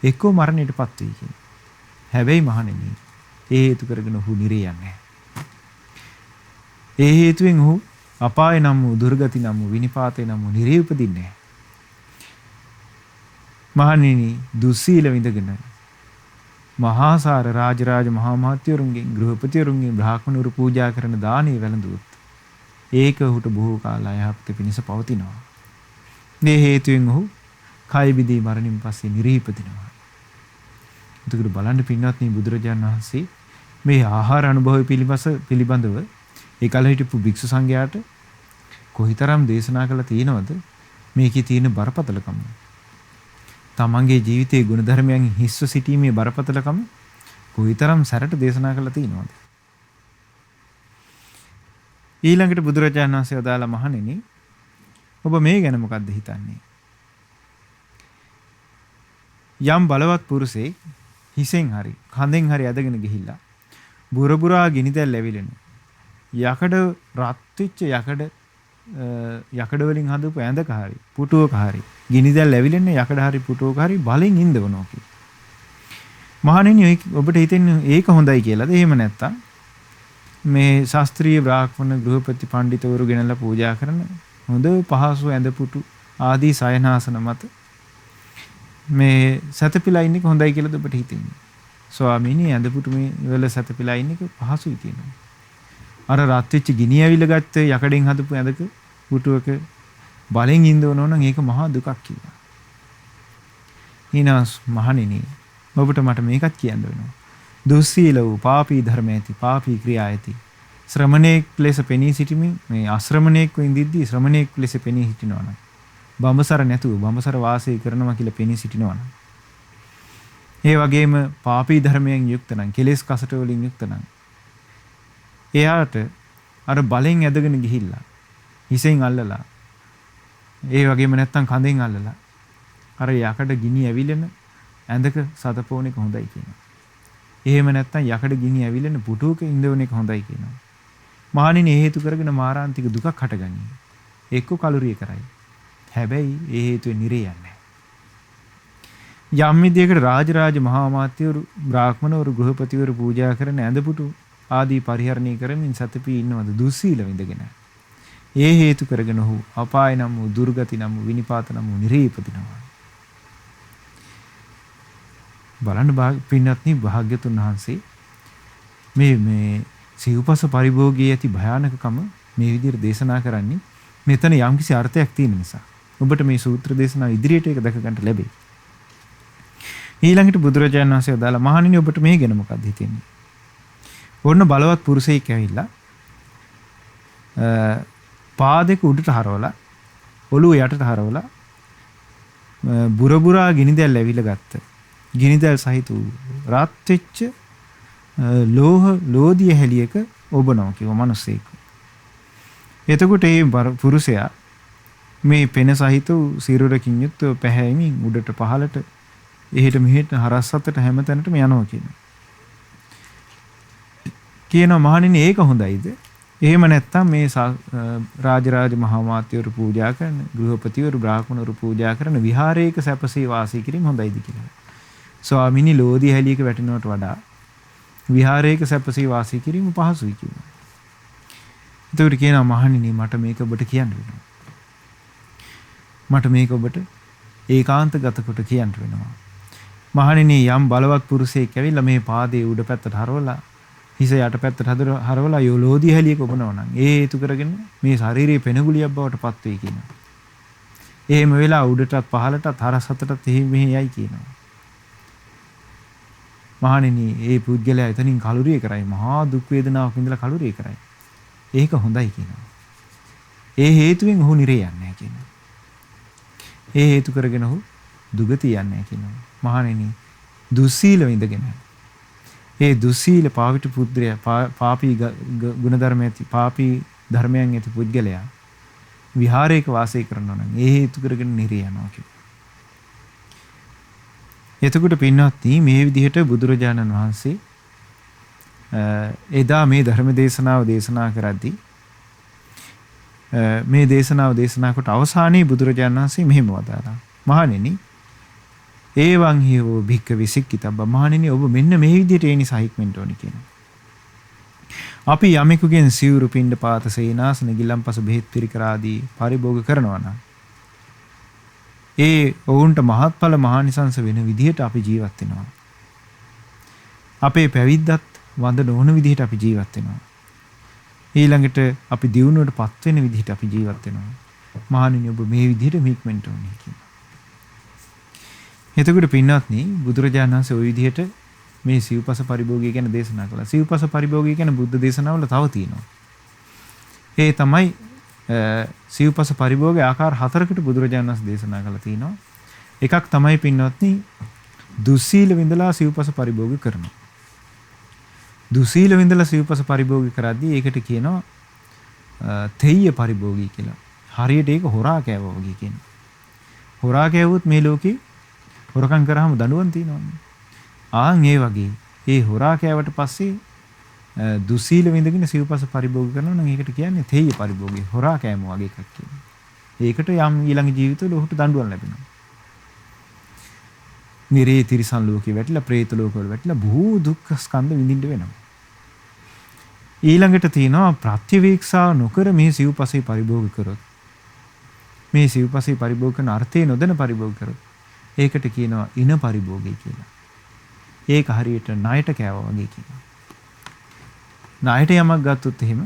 එක්කෝ මරණයටපත් වෙයි කියනවා. හැබැයි මහණෙනි ඒ හේතු කරගෙන ඔහු නිරේ යන්නේ. ඒ හේතුවෙන් ඔහු අපාය නම් වූ දුර්ගති නම් වූ විනිපාතේ නම් වූ නිරේ උපදින්නේ නැහැ. මහණෙනි දුස්සීල විඳගෙන මහාසාර රාජරාජ මහා මහත්වරුන්ගෙන් ගෘහපතිවරුන්ගෙන් බ්‍රාහ්මණවරු පූජා කරන දානීය වැළඳුවොත් ඒක ඔහුට බොහෝ කාල යහපත පිණිස පවතිනවා. මේ හේතුවෙන් ඔහු කය බිදී මරණින් පස්සේ නිරේ උපදිනවා. එතකොට බලන්න පින්වත්නි බුදුරජාණන් වහන්සේ මේ ආහාර අනුභවය පිළිබඳව ඒ කල හිටපු භික්ෂු සංඝයාට කොයිතරම් දේශනා කළා තියෙනවද මේකේ තියෙන බරපතලකම. තමන්ගේ ජීවිතයේ ගුණධර්මයන් හිස්ව සිටීමේ බරපතලකම කොයිතරම් සැරට දේශනා කළා තියෙනවද. ඊළඟට බුදුරජාණන් වහන්සේ වදාළ මහණෙනි ඔබ මේ ගැන මොකද්ද හිතන්නේ? යම් බලවත් පුරුෂයෙක් හිසෙන් හරි කඳෙන් හරි ඇදගෙන ගිහිල්ලා බුරබුරා ගිනිදැල් ඇවිලෙන යකඩ රත් වෙච්ච යකඩ වලින් හදපු ඇඳක හරි පුටුවක හරි ගිනිදැල් ඇවිලෙන යකඩ හරි පුටුවක හරි බලෙන් ඉඳවනවා කි. මහණෙනි ඔබට හිතෙන්නේ ඒක හොඳයි කියලාද? එහෙම නැත්තම් මේ ශාස්ත්‍රීය බ්‍රාහ්මණ ගෘහපති පඬිතුවරු ගෙනලා පූජා කරන හොඳ පහසු ඇඳ පුටු ආදී සයනාසන මත මේ සතපිලා ඉන්නේ හොඳයි කියලාද ඔබට හිතෙන්නේ? ස්වාමීනි ඇඳ පුටු මේ වල සතපිලා ඉන්නේ පහසුයි කියනවා. අර රත් වෙච්ච ගිනි ඇවිල්ලා ගත්ත යකඩෙන් හදපු ඇඳක පුටුවක බලෙන් ඉඳවනවා නම් ඒක මහා දුකක් කියලා. ඊනස් මහණෙනි ඔබට මට මේකත් කියන්න වෙනවා. දුස්සීල වූ පාපී ධර්ම ඇති පාපී ක්‍රියා ඇති ශ්‍රමණේක් ලෙස පෙනී සිටීමේ මේ අශ්‍රමණේක් වෙඳිද්දී ශ්‍රමණේක් ලෙස පෙනී සිටිනවා නම් බඹසර නැතුව බඹසර වාසය කරනවා කියලා පෙනී සිටිනවා නම් ඒ වගේම පාපී ධර්මයෙන් යුක්ත නම් කෙලෙස් කසට වලින් යුක්ත නම් එයාට අර බලෙන් ඇදගෙන ගිහිල්ලා හිසෙන් අල්ලලා ඒ වගේම නැත්තම් කඳෙන් අල්ලලා අර යකඩ ගිනි ඇවිලෙන ඇඳක සතපෝන එක හොඳයි කියනවා. එහෙම නැත්තම් යකඩ ගිනි ඇවිලෙන පුටුවක ඉඳවන එක හොඳයි කියනවා. මහණෙනි හේතු කරගෙන මාරාන්තික දුකක් හටගන්නේ. එක්ක කලුරිය කරයි. හැබැයි ඒ හේතුවේ නිරේ යන්නේ. යම් විදියකට රාජරාජ මහා මාත්‍යවරු බ්‍රාහ්මණවරු ගෘහපතිවරු පූජා කරන ඇඳපුටු ආදී පරිහරණය කරමින් සතපී ඉන්නවද දුස්සීල විඳගෙන. ඒ හේතු කරගෙන ඔහු අපාය නම් වූ දුර්ගති නම් වූ විනිපාත නම් වූ නිරේ ඉපදිනවා. බලන්න පින්වත්නි භාග්‍යතුන් වහන්සේ මේ සිව්පස පරිභෝගයේ ඇති භයානකකම මේ විදිහට දේශනා කරන්නේ මෙතන යම්කිසි අර්ථයක් තියෙන නිසා. ඔබට මේ සූත්‍ර දේශනාව ඉදිරියට ඒක දැක ගන්න ලැබෙයි. ඊළඟට බුදුරජාණන් වහන්සේ වදාළ මහණෙනි ඔබට මේ ගැන මොකක්ද හිතෙන්නේ? ඕන්න බලවත් පුරුෂයෙක් ඇවිල්ලා පාදෙක උඩට හරවලා ඔළුව යටට හරවලා බුරබුරා ගිනිදැල් ඇවිල්ලා ගත්ත. ගිනිදැල් සහිත රත් වෙච්ච ලෝධිය හැලියක ඔබනවා කිව්ව මිනිස්සෙක්. එතකොට මේ පුරුෂයා මේ පෙන සහිත සිරුරකින් යුක්තව පැහැයමින් උඩට පහළට එහෙට මෙහෙට හරස් අතට හැමතැනටම යනවා කියනවා. කියනවා මහණෙනි ඒක හොඳයිද? එහෙම නැත්නම් මේ රාජරාජ මහා මාත්‍යවරු පූජා කරන ගෘහපතිවරු බ්‍රාහ්මණවරු පූජා කරන විහාරයක සැපසේ වාසය කිරීම හොඳයිද කියලා. ස්වාමිනී ලෝධි හැලියක වැටෙනවට වඩා විහාරයක සැපසේ වාසය කිරීම පහසුයි කියලා. එතකොට කියනවා මහණෙනි මට මේක ඔබට කියන්න වෙනවා. මට මේක ඔබට ඒකාන්තගත කොට කියන්න වෙනවා. මහණෙනි යම් බලවත් පුරුෂයෙක් ඇවිල්ලා මේ පාදයේ උඩ පැත්තට හරවලා හිස යට පැත්තට හරවලා යෝලෝධි හැලියක ඔබනවා නම් ඒ හේතු කරගෙන මේ ශාරීරියේ පෙනගුලියක් බවට පත් වෙයි කියනවා. එහෙම වෙලා උඩටත් පහළටත් හරස් හතටත් එහෙ මෙහෙ යයි කියනවා. මහණෙනි ඒ පුද්ගලයා එතනින් කලුරිය කරයි මහා දුක් වේදනාවක් විඳලා කලුරිය කරයි. ඒක හොඳයි කියනවා. ඒ හේතුවෙන් ඔහු නිරේ යන්නේ කියනවා. ඒ හේතු කරගෙන ඔහු දුගතිය යන්නේ කියනවා. මහණෙනි දුස්සීල විඳගෙන ඒ දුස්සීල පාවිට පුත්‍රයා පාපී ගුණධර්ම ඇති පාපී ධර්මයන් ඇති පුද්ගලයා විහාරයක වාසය කරනවා නම් ඒ හේතු කරගෙන නිරේ යනවා කියලා. එතකොට පින්වත්නි මේ විදිහට බුදුරජාණන් වහන්සේ එදා මේ ධර්ම දේශනාව දේශනා කරද්දී මේ දේශනාව දේශනා කොට අවසානයේ බුදුරජාණන් වහන්සේ මෙහෙම වදාළා. මහණෙනි ඒවං හිවෝ භික්ඛවේ සික්ඛිතබ්බ මහණෙනි ඔබ මෙන්න මේ විදිහට ඒ නිසා හික්මෙන්න ඕනි කියනවා. අපි යමෙකුගෙන් සිවුරු පින්ඩ පාත සේනාසන ගිලම්පස බෙහෙත් පිරිකර ආදී පරිභෝග කරනවා නම් ඒ ඔවුන්ට මහත්ඵල මහානිසංස වෙන විදිහට අපි ජීවත් වෙනවා. අපේ පැවිද්දත් වඳ නොවන විදිහට අපි ජීවත් වෙනවා. ඊළඟට අපි දියුණුවටපත් වෙන විදිහට අපි ජීවත් වෙනවා. මහණෙනි ඔබ මේ විදිහට හික්මෙන්න ඕනේ කියනවා. එතකොට පින්වත්නි බුදුරජාණන් වහන්සේ ওই විදිහට මේ සිව්පස පරිභෝගය ගැන දේශනා කළා. සිව්පස පරිභෝගය ගැන බුද්ධ දේශනාවල තව තියෙනවා. ඒ තමයි සිව්පස පරිභෝගයේ ආකාර 4කට බුදුරජාණන් වහන්සේ දේශනා කළා තියෙනවා. එකක් තමයි පින්වත්නි දුස්සීල විඳලා සිව්පස පරිභෝගය කරනවා. දුස්සීල විඳලා සිව්පස පරිභෝගය කරද්දී ඒකට කියනවා තෙය්‍ය පරිභෝගී කියලා. හරියට ඒක හොරා කෑවා වගේ කියනවා. හොරා කෑවොත් මේ ලෝකේ හොරකම් කරාම දඬුවම් තියෙනවා. ආන් ඒ වගේ ඒ හොරා කෑවට පස්සේ දුස්සීල විඳගෙන සිව්පස පරිභෝග කරනවා නම් ඒකට කියන්නේ තෙය්‍ය පරිභෝගී. හොරා කෑම වගේ එකක් කියනවා. ඒකට යම් ඊළඟ ජීවිතවල ඔහුට දඬුවම් ලැබෙනවා. නිරේ තිරිසන් ලෝකේ වැටිලා പ്രേත ලෝකවල වැටිලා බොහෝ දුක්ඛ ස්කන්ධ විඳින්න වෙනවා. ඊළඟට තියෙනවා ප්‍රත්‍යවේක්ෂා නොකර මේ සිව්පසේ පරිභෝග කරොත් මේ සිව්පසේ පරිභෝග කරන අර්ථය නොදැන පරිභෝග කරොත් ඒකට කියනවා ඉන පරිභෝගය කියලා. ඒක හරියට ණයට කෑවා වගේ කියනවා. ණයට යමක් ගත්තොත් එහෙම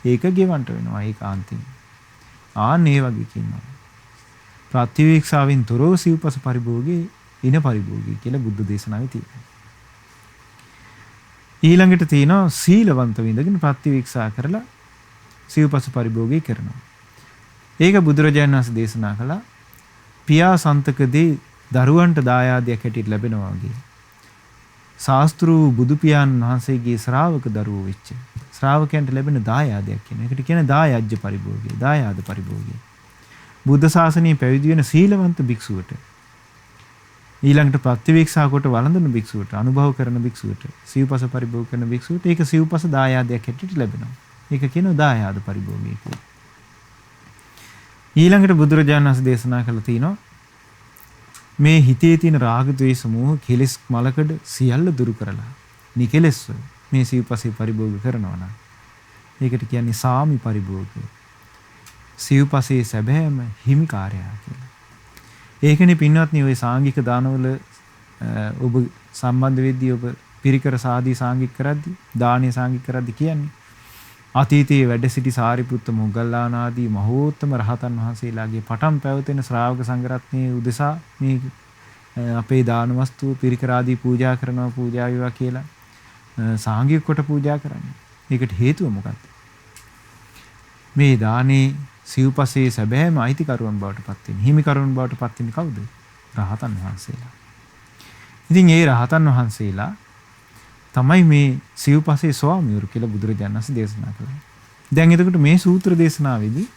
ඒක ගෙවන්න වෙනවා ඒකාන්තයෙන්. ආන් ඒ වගේ කියනවා. ප්‍රත්‍යවේක්ෂාවෙන් තොරව සිව්පස පරිභෝගයේ ඉන පරිභෝගය කියලා බුද්ධ දේශනාවේ තියෙනවා. ඊළඟට තියෙනවා සීලවන්ත විඳගෙන ප්‍රත්‍යවේක්ෂා කරලා සිව්පස පරිභෝගය කරනවා. ඒක බුදුරජාණන් වහන්සේ දේශනා කළා පියා සන්තකදී දරුවන්ට දායාදයක් හැටියට ලැබෙනවා වගේ. ශාස්ත්‍රු බුදු පියාණන් වහන්සේගේ ශ්‍රාවක දරුවෝ වෙච්ච ශ්‍රාවකයන්ට ලැබෙන දායාදයක් කියන එකට කියන්නේ දායජ්‍ය පරිභෝගය, දායාද පරිභෝගය. බුද්ධ ශාසනයේ පැවිදි වෙන සීලවන්ත භික්ෂුවට ඊළඟට ප්‍රත්‍යවේක්ෂා කොට වළඳන භික්ෂුවට, අනුභව කරන භික්ෂුවට, සිව්පස පරිභෝග කරන භික්ෂුවට ඒක සිව්පස දායාදයක් හැටියට ලැබෙනවා. ඒක කියනවා දායාද පරිභෝගය කියලා. ඊළඟට බුදුරජාණන් වහන්සේ දේශනා කළා තියෙනවා මේ හිතේ තියෙන රාග ద్వේෂ මෝහ කෙලෙස් මලකඩ සියල්ල දුරු කරලා නිකලෙස්ව මේ සිව්පසේ පරිභෝග කරනවා නම් ඒකට කියන්නේ සාමි පරිභෝගය. සිව්පසේ සැබෑම හිමිකාරයා කියලා. ඒකනේ පින්වත්නි ඔය සාංගික දානවල ඔබ සම්බන්ධ වෙද්දී ඔබ පිරිකර සාදී සාංගික කරද්දී දානීය සාංගික කරද්දී කියන්නේ අතීතයේ වැඩ සිටි සාරිපුත්ත මොග්ගල්ලාන ආදී මහෝත්තම රහතන් වහන්සේලාගේ පටන් පැවතෙන ශ්‍රාවක සංඝරත්නයේ උදෙසා මේ අපේ දාන වස්තු පිරිකර ආදී පූජා කරනවා පූජා වේවා කියලා සාංගික කොට පූජා කරන්නේ. ඒකට හේතුව මොකක්ද? මේ දානේ සිව්පසේ සැබෑම අයිතිකරුවන් බවට පත් වෙන්නේ. හිමිකරුවන් බවට පත් වෙන්නේ කවුද? රහතන් වහන්සේලා. ඉතින් ඒ රහතන් වහන්සේලා තමයි මේ සිව්පසේ ස්වාමියුරු කියලා බුදුරජාණන් වහන්සේ දේශනා කළා. දැන් එතකොට මේ සූත්‍ර දේශනාවේදී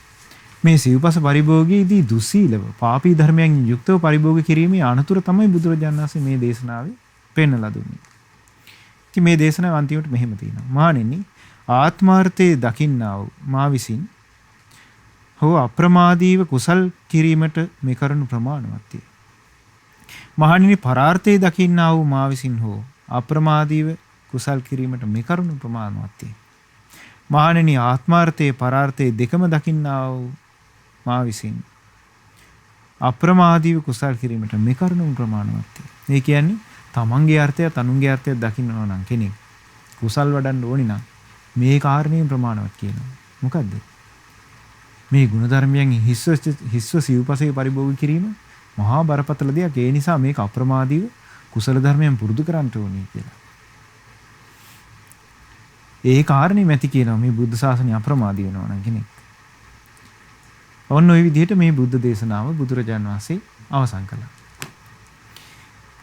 මේ සිව්පස පරිභෝගයේදී දුස්සීලව පාපී ධර්මයන් යුක්තව පරිභෝග කිරීමේ අනතුර තමයි බුදුරජාණන් වහන්සේ මේ දේශනාවේ පෙන්වලා දුන්නේ. ඉතින් මේ දේශනාව අන්තිමට මෙහෙම තියෙනවා. මහණෙනි ආත්මාර්ථයේ දකින්නා වූ මා විසින් හෝ අප්‍රමාදීව කුසල් කිරීමට මේ කරුණු ප්‍රමාණවත්ය. මහණෙනි පරාර්ථයේ දකින්නා වූ මා විසින් හෝ අප්‍රමාදීව කුසල් කිරීමට මේ කරුණු ප්‍රමාණවත්ය. මහණෙනි ආත්මාර්ථයේ පරාර්ථයේ දෙකම දකින්නා වූ මා විසින් අප්‍රමාදීව කුසල් කිරීමට මේ කරුණු ප්‍රමාණවත්ය. ඒ කියන්නේ තමන්ගේ අර්ථයත් අනුන්ගේ අර්ථයත් දකින්නවා නම් කෙනෙක් කුසල් වඩන්න ඕනි නම් මේ කාරණේ ප්‍රමාණවත් කියනවා. මොකද්ද? මේ ගුණධර්මයන් හිස්ව සිව්පසේ පරිභෝග කිරීම මහා බරපතල දෙයක්. ඒ නිසා මේක අප්‍රමාදීව කුසල ධර්මයන් පුරුදු කරන්න ඕනේ කියලා. ඒ කාරණේ මැති කියනවා මේ බුද්ධ ශාසනය අප්‍රමාදී වෙනවා නම් කෙනෙක්. ඔන්න ඔය විදිහට මේ බුද්ධ දේශනාව බුදුරජාන් වහන්සේ අවසන් කළා.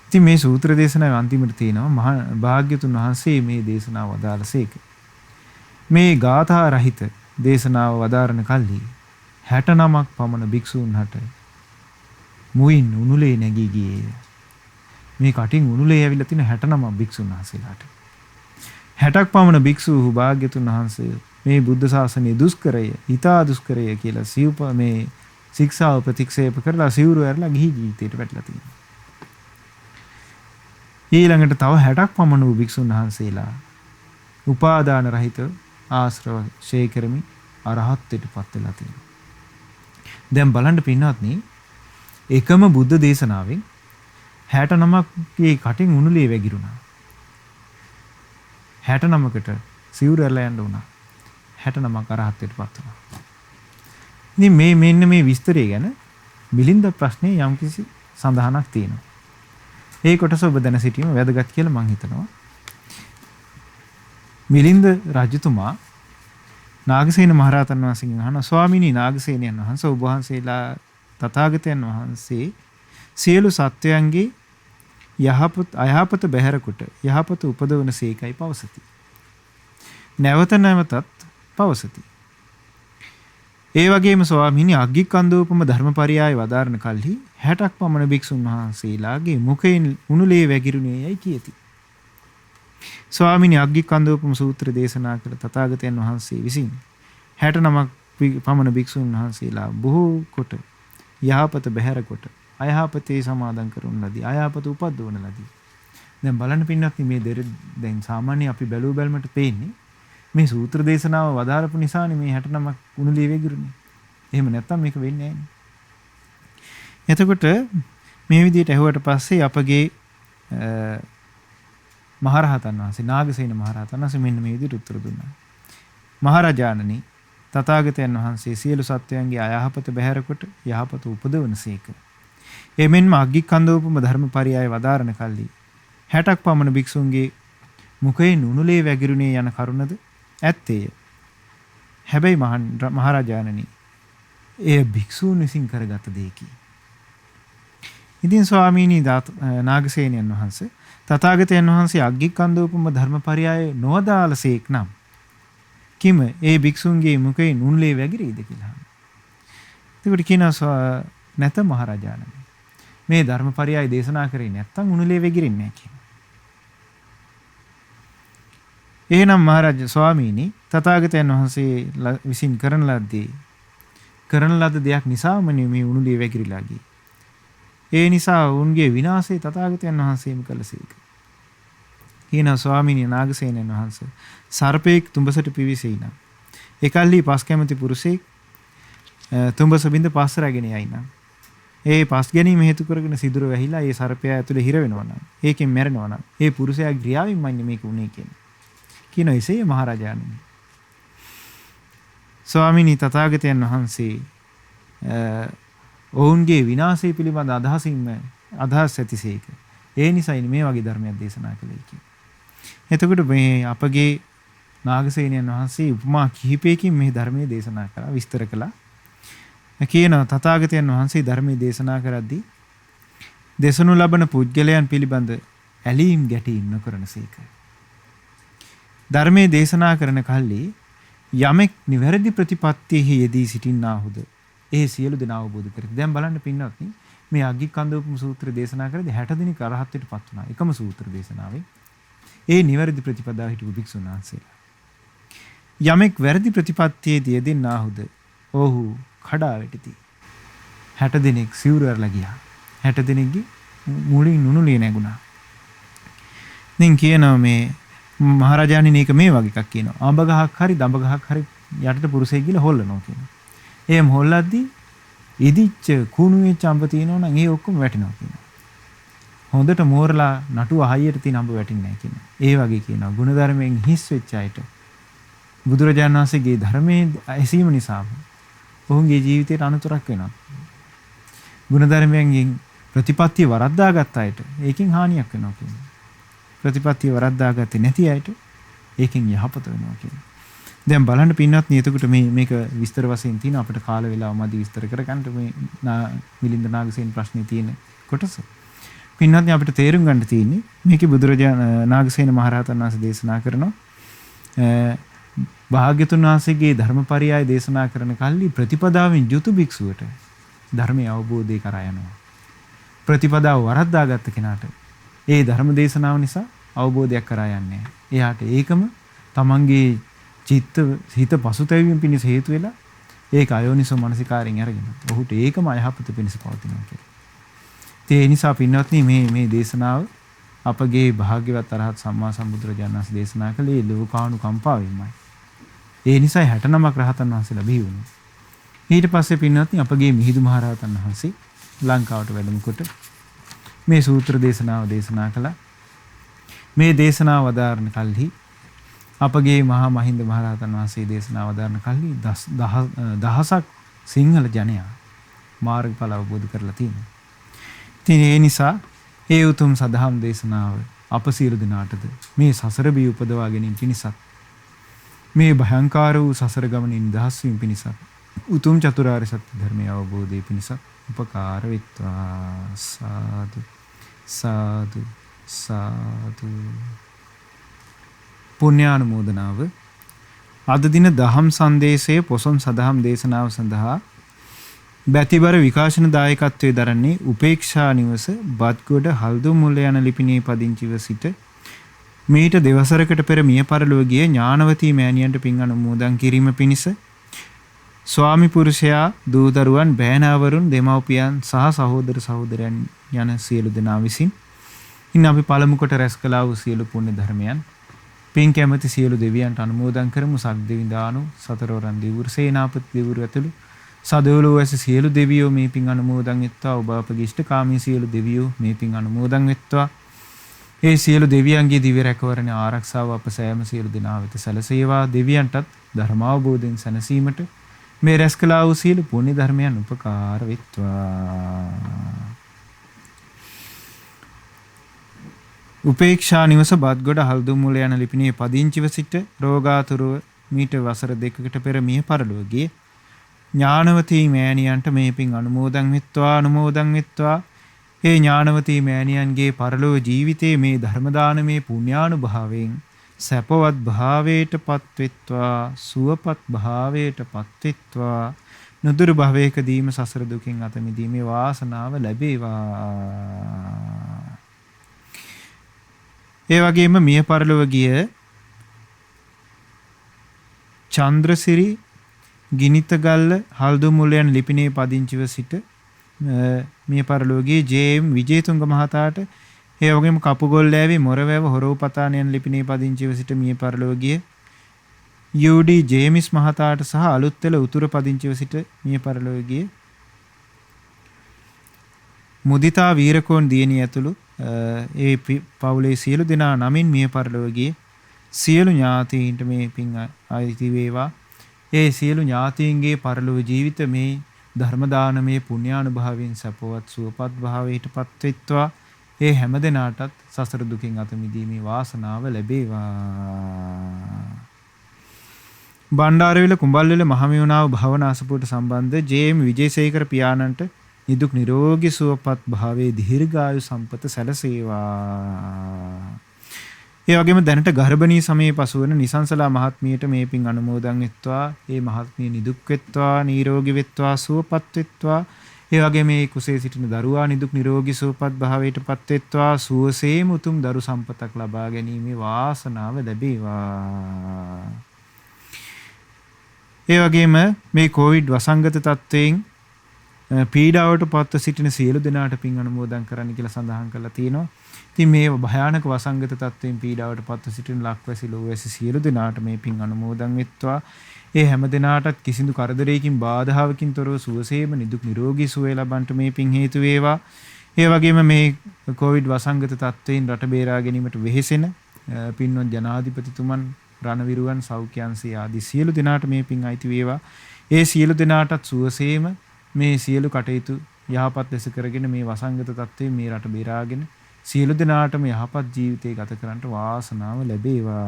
ඉතින් මේ සූත්‍ර දේශනාවේ අන්තිමට තියෙනවා මහා භාග්‍යතුන් වහන්සේ මේ දේශනාව වදාළසේක. මේ ගාථා රහිත දේශනාව වදාරන කල්හි 69ක් පමණ භික්ෂූන් හට මුයින් උණුලේ නැගී ගියේය. මේ කටින් උණුලේ ඇවිල්ලා තියෙන 69 භික්ෂුන් වහන්සේලාට. 60ක් පමණ භික්ෂූහු භාග්‍යතුන් වහන්සේ මේ බුද්ධ ශාසනයේ දුෂ්කරය, ඊතා දුෂ්කරය කියලා සිව්ප මේ ශික්ෂාව ප්‍රතික්ෂේප කරලා සිවුරු ඇරලා ගිහි ජීවිතයට වැටලා තියෙනවා. ඊළඟට තව 60ක් පමණ වූ භික්ෂුන් වහන්සේලා උපාදාන රහිත ආශ්‍රව ශේ කරමින් අරහත්ත්වයට පත් වෙලා තියෙනවා. දැන් බලන්න පින්වත්නි, එකම බුද්ධ දේශනාවෙන් 69ක් කටින් උණුලිය වැగిරුණා. 69කට සිවුර ඇරලා යන්න උනා. 69ක් අරහත්ත්වයට පත් වුණා. ඉතින් මෙන්න මේ විස්තරය ගැන මිලින්ද ප්‍රශ්නේ යම්කිසි සඳහනක් තියෙනවා. ඒ කොටස ඔබ දැන සිටීම වැදගත් කියලා මම හිතනවා. මිලින්ද රජතුමා නාගසේන මහරහතන් වහන්සේගෙන් අහනවා, ස්වාමීනි නාගසේනයන් වහන්සේ, ඔබ වහන්සේලා තථාගතයන් වහන්සේ සියලු සත්වයන්ගේ යහපත අයහපත බැහැර කොට යහපත උපදවන සේකයි පවසති. නැවත නැවතත් පවසති. ඒ වගේම ස්වාමීනි අග්ගිකන්දෝපම ධර්මපරියාය වදාරන කල්හි 60ක් පමණ භික්ෂුන් වහන්සේලාගේ මුඛයෙන් උණුලේ වැగిරුණේ යයි කියති. ස්වාමීනි අග්ගිකන්දෝපම සූත්‍ර දේශනා කළ තථාගතයන් වහන්සේ විසින් 69ක් පමණ භික්ෂුන් වහන්සේලා බොහෝ කොට යහපත බැහැර කොට අයහපතේ සමාදන් කරන ලදී, අයහපත උපද්දවන ලදී. දැන් බලන්න පින්නත් මේ දැන් සාමාන්‍ය අපි බැලුව බැලමට පේන්නේ මේ සූත්‍ර දේශනාව වදාරපු නිසානේ මේ 69ක් උණුලිය වැగిරුනේ. එහෙම නැත්තම් මේක වෙන්නේ නැහැ. එතකොට මේ විදිහට ඇහුවට පස්සේ අපගේ මහරහතන් වහන්සේ නාගසේන මහරහතන් වහන්සේ මෙන්න මේ විදිහට උත්තර දුන්නා. මහරජාණනි, තථාගතයන් වහන්සේ සියලු සත්වයන්ගේ අයහපත බැහැර කොට යහපත උපදවනසේක. එමෙන්ම අග්ගිකන්දෝපම ධර්මපරියාය වදාරන කල්ලි 60ක් පමණ භික්ෂුන්ගේ මුඛයෙන් උණුලේ වැగిරුණේ යන කරුණද ඇත්තේය. හැබැයි මහරජාණනි, එය භික්ෂූන් විසින් කරගත දෙයකි. ඉතින් ස්වාමීනි නාගසේනයන් වහන්සේ තථාගතයන් වහන්සේ අග්ගිකන්දෝපම ධර්මපරියාය නොවදාළසේක් නම් කිම ඒ භික්ෂුන්ගේ මුඛයෙන් උණුලේ වැగిරීද කියලා. ඒකට කියනවා නැත මහරජාණනි, මේ ධර්මපරියාය දේශනා කරේ නැත්තම් උණුලේ වැగిරින්නේ නැහැ කියනවා. එහෙනම් මහරජ ස්වාමීනි, තථාගතයන් වහන්සේ විසින් කරන ලද දෙයක් නිසාම මේ උණුලිය වැగిරිලා ගියේ. ඒ නිසා උන්ගේ විනාශය තථාගතයන් වහන්සේම කළසේක. කියනවා ස්වාමීනි නාගසේනයන් වහන්සේ, සර්පෙක් තුඹසට පිවිසෙයි නම් එකල්හි පස් කැමති පුරුෂයෙක් තුඹස බින්ද පස් රැගෙන යයි නම් ඒ පස් ගැනීම හේතු කරගෙන සිදුර වැහිලා ඒ සර්පයා ඇතුලේ හිර වෙනවා නම්, ඒකෙන් මැරෙනවා නම් ඒ පුරුෂයා ක්‍රියාවෙන්මයි මේක උනේ කියන්නේ. කියන එසේ මහරජාණනි. ස්වාමීනි තථාගතයන් වහන්සේ ඔවුන්ගේ විනාශය පිළිබඳ අදහස් ඇතිසේක. ඒ නිසායි මේ වගේ ධර්මයක් දේශනා කළේ කියලා. එතකොට මේ අපගේ නාගසේනයන් වහන්සේ උපමා කිහිපයකින් මේ ධර්මයේ දේශනා කළා, විස්තර කළා. කියන තථාගතයන් වහන්සේ ධර්මයේ දේශනා කරද්දී දේශනු ලබන පුද්ගලයන් පිළිබඳ ඇලීම් ගැටීම් නොකරනසේක. ධර්මයේ දේශනා කරන කල්ලි යමෙක් නිවැරදි ප්‍රතිපත්තියෙහි යෙදී සිටින්නාහුද ඒ සියලු දෙනා අවබෝධ කරගන්න. දැන් බලන්න පින්වත්නි, මේ අග්ගිකන්දෝපම සූත්‍ර දේශනා කරද්දී 60 දිනක අරහත්ත්වයට පත් වුණා. එකම සූත්‍ර දේශනාවේ ඒ නිවැරදි ප්‍රතිපදාව හිටපු භික්ෂුන් වහන්සේලා. යමෙක් වැරදි ප්‍රතිපත්තියේ යෙදෙන්නාහුද ඔහු කඩා වැටිති. 60 දිනක් සිවුර අරලා ගියා. 60 දිනකගේ මුලින් නුනුලිය නැගුණා. දැන් කියනවා මේ මහරජාණන් මේක මේ වගේ එකක් කියනවා. අඹ ගහක් හරි දඹ ගහක් හරි යටට පුරුෂයෙක් ගිහලා හොල්ලනවා කියනවා. එහෙම හොල්ලද්දී ඉදිච්ච කුණු වෙච්ච අඹ තියෙනවා නම් ඒ ඔක්කොම වැටෙනවා කියනවා. හොඳට මෝරලා නටුව හයියට තියෙන අඹ වැටෙන්නේ නැහැ කියනවා. ඒ වගේ කියනවා ගුණධර්මයෙන් හිස් වෙච්ච අයට බුදුරජාණන් වහන්සේගේ ධර්මයේ ඇසීම නිසා ඔවුන්ගේ ජීවිතයට අනුතරක් වෙනවා. ගුණධර්මයෙන් ප්‍රතිපත්තිය වරද්දාගත් අයට ඒකෙන් හානියක් වෙනවා කියනවා. ප්‍රතිපත්තිය වරද්දාගත්තේ නැති අයට ඒකෙන් යහපත වෙනවා කියනවා. දැන් බලන්න පින්වත්නි, එතකොට මේක විස්තර වශයෙන් තියෙන අපිට කාල වේලාව මදි විස්තර කරගන්න මේ මිලින්ද නාගසේන ප්‍රශ්නේ තියෙන කොටස. පින්වත්නි, අපිට තේරුම් ගන්න තියෙන්නේ මේකේ බුදුරජාණන් නාගසේන මහරහතන් වහන්සේ දේශනා කරනවා භාග්‍යතුන් වහන්සේගේ ධර්මපරියය දේශනා කරන කල්ලි ප්‍රතිපදාවෙන් යුතු භික්ෂුවට ධර්මය අවබෝධය කරා යනවා. ප්‍රතිපදාව වරද්දාගත්ත කෙනාට ඒ ධර්ම දේශනාව නිසා අවබෝධයක් කරා යන්නේ. එයාට ඒකම තමන්ගේ හිත පසුතැවීම පිණිස හේතු වෙලා ඒක අයෝනිසෝ මනසිකාරයෙන් අරගෙන ඔහුට ඒකම අයහපත පිණිස පවතිනවා කියලා. ඒ නිසා පින්වත්නි මේ දේශනාව අපගේ භාග්‍යවත් අරහත් සම්මා සම්බුදුරජාණන් වහන්සේ දේශනා කළේ ලෝකානුකම්පාවෙන්මයි. ඒ නිසා 69ක් රහතන් වහන්සේලා බිහි වුණා. ඊට පස්සේ පින්වත්නි අපගේ මිහිඳු මහ රහතන් වහන්සේ ලංකාවට වැඩම කොට මේ සූත්‍ර දේශනාව දේශනා කළා. මේ දේශනාව වදාරන කල්හි අපගේ මහා මහින්ද මහ රහතන් වහන්සේ දේශනාව වදාරන කල්හි දහසක් සිංහල ජනයා මාර්ගඵල අවබෝධ කරලා තියෙනවා. ඉතින් ඒ නිසා ඒ උතුම් සදහම් දේශනාව අප සියලු දෙනාටද මේ සසර බිය උපදවා ගැනීම පිණිසත් මේ භයංකාර වූ සසර ගමනින් නිදහස් වීම පිණිසත් උතුම් චතුරාර්ය සත්‍ය ධර්මය අවබෝධය පිණිසත් උපකාර වෙත්වා. සාදු සාදු සාදු. පුණ්‍යානුමෝදනාව. අද දින දහම් සංදේශයේ පොසොන් සදහම් දේශනාව සඳහා බැතිබර විකාශන දායකත්වයේ දරන්නේ උපේක්ෂා නිවස බත්ගොඩ හල්දුමුල්ල යන ලිපිණේ පදිංචිව සිට මීට දෙවසරකට පෙර මිය පරලොව ගිය ඥානවතී මෑණියන්ට පින් අනුමෝදන් කිරීම පිණිස ස්වාමි පුරුෂයා දූ දරුවන් බෑනාවරුන් දෙමව්පියන් සහ සහෝදර සහෝදරයන් යන සියලු දෙනා විසින් ඉන්න අපි පළමු කොට රැස් කළා වූ සියලු පුණ්‍ය ධර්මයන් පින් කැමැති සියලු දෙවියන්ට අනුමෝදන් කරමු. සක්දෙවිඳානු සතරවරන් දෙවිවරු සේනාපති දෙවිවරු ඇතුළු සදවලෝ ඇස සියලු දෙවියෝ මේ පින් අනුමෝදන් වෙත්වා. ඔබ අපගේ ඉෂ්ඨකාමී සියලු දෙවියෝ මේ පින් අනුමෝදන් වෙත්වා. ඒ සියලු දෙවියන්ගේ දිව්‍ය රැකවරණ ආරක්ෂාව අප සෑම සියලු දෙනා වෙත සැලසේවා. දෙවියන්ටත් ධර්මාවබෝධයෙන් සැනසීමට මේ රැස් කළා වූ සියලු පුණ්‍ය ධර්මයන් උපකාර වෙත්වා. උපේක්ෂා නිවස බත්ගොඩ හල්දුමුල යන ලිපිණේ පදිංචිව සිට රෝගාතුරව මීට වසර 2කට පෙර මිය පරලොව ගිය ඥානවතී මෑණියන්ට මේ පින් අනුමෝදන් වෙත්වා. ඒ ඥානවතී මෑණියන්ගේ පරලොව ජීවිතයේ මේ ධර්ම දානමේ පුණ්‍යානුභාවයෙන් සැපවත් භාවයටපත් වෙත්වා. සුවපත් භාවයටපත් වෙත්වා. නුදුරු භවයකදීම සසර දුකින් අත මිදීමේ වාසනාව ලැබේවා. ඒ වගේම මිය පරලොව ගිය චන්ද්‍රසිරි ගිනිතගල්ල හල්දුමුල්ල යන ලිපිණේ පදිංචිව සිට මිය පරලොව ගිය ජේ.එම්. විජේතුංග මහතාට ඒ වගේම කපුගොල්ලෑවේ මොරවැව හොරවපතාන යන ලිපිණේ පදිංචිව සිට මිය පරලොව ගිය යූ.ඩී. ජේමිස් මහතාට සහ අලුත්වැල උතුර පදිංචිව සිට මිය පරලොව ගිය මුදිතා වීරකෝන් දියණිය ඇතුළු ඒ පවුලේ සියලු දෙනා නමින් මිය පරලොව ගියේ සියලු ඥාතීන්ට මේ පින් අයිති වේවා. ඒ සියලු ඥාතීන්ගේ පරලොව ජීවිත මේ ධර්ම දානමේ පුණ්‍යානුභාවයෙන් සපවත් සුවපත් භාවයටපත් වෙත්වා. ඒ හැම දිනාටත් සසර දුකින් අත මිදීමේ වාසනාව ලැබේවා. බණ්ඩාරවිල කුඹල්වැල මහමෙවුනාව භවනා අසපුවට සම්බන්ධ ජේ.එම්. විජේසේකර පියාණන්ට නිදුක් නිරෝගී සුවපත් භාවයේ දීර්ඝායු සම්පත සැලසේවා. ඒ වගේම දැනට ගර්භණී සමයේ පසුවන නිසංසලා මහත්මියට මේ පින් අනුමෝදන් වෙත්වා. ඒ මහත්මිය නිදුක් වෙත්වා, නිරෝගී වෙත්වා, සුවපත් වෙත්වා. ඒ වගේම මේ කුසේ සිටින දරුවා නිදුක් නිරෝගී සුවපත් භාවයටපත් වෙත්වා. සුවසේම උතුම් දරු සම්පතක් ලබා ගැනීමේ වාසනාව ලැබේවා. ඒ වගේම මේ කොවිඩ් වසංගත තත්වයෙන් පීඩාවට පත්ව සිටින සියලු දෙනාට පින් අනුමෝදන් කරන්න කියලා සඳහන් කරලා තියෙනවා. ඉතින් මේ භයානක වසංගත තත්වයෙන් පීඩාවට පත්ව සිටින ලක්වැසි ලෝවැසි සියලු දෙනාට මේ පින් අනුමෝදන් වෙත්වා. ඒ හැම දෙනාටත් කිසිදු කරදරයකින් බාධාවකින් තොරව සුවසේම නිදුක් නිරෝගී සුවය ලබන්නට මේ පින් හේතු වේවා. ඒ වගේම මේ කොවිඩ් වසංගත තත්වයෙන් රට බේරා ගැනීමට වෙහෙසෙන පින්වත් ජනාධිපතිතුමන් රණවිරුවන් සෞඛ්‍යංශය ආදී සියලු දෙනාට මේ පින් අයිති වේවා. ඒ සියලු දෙනාටත් සුවසේම මේ සියලු කටයුතු යහපත් ලෙස කරගෙන මේ වසංගත තත්ත්වයෙන් මේ රට බේරාගෙන සියලු දෙනාටම යහපත් ජීවිතය ගත කරන්නට වාසනාව ලැබේවා.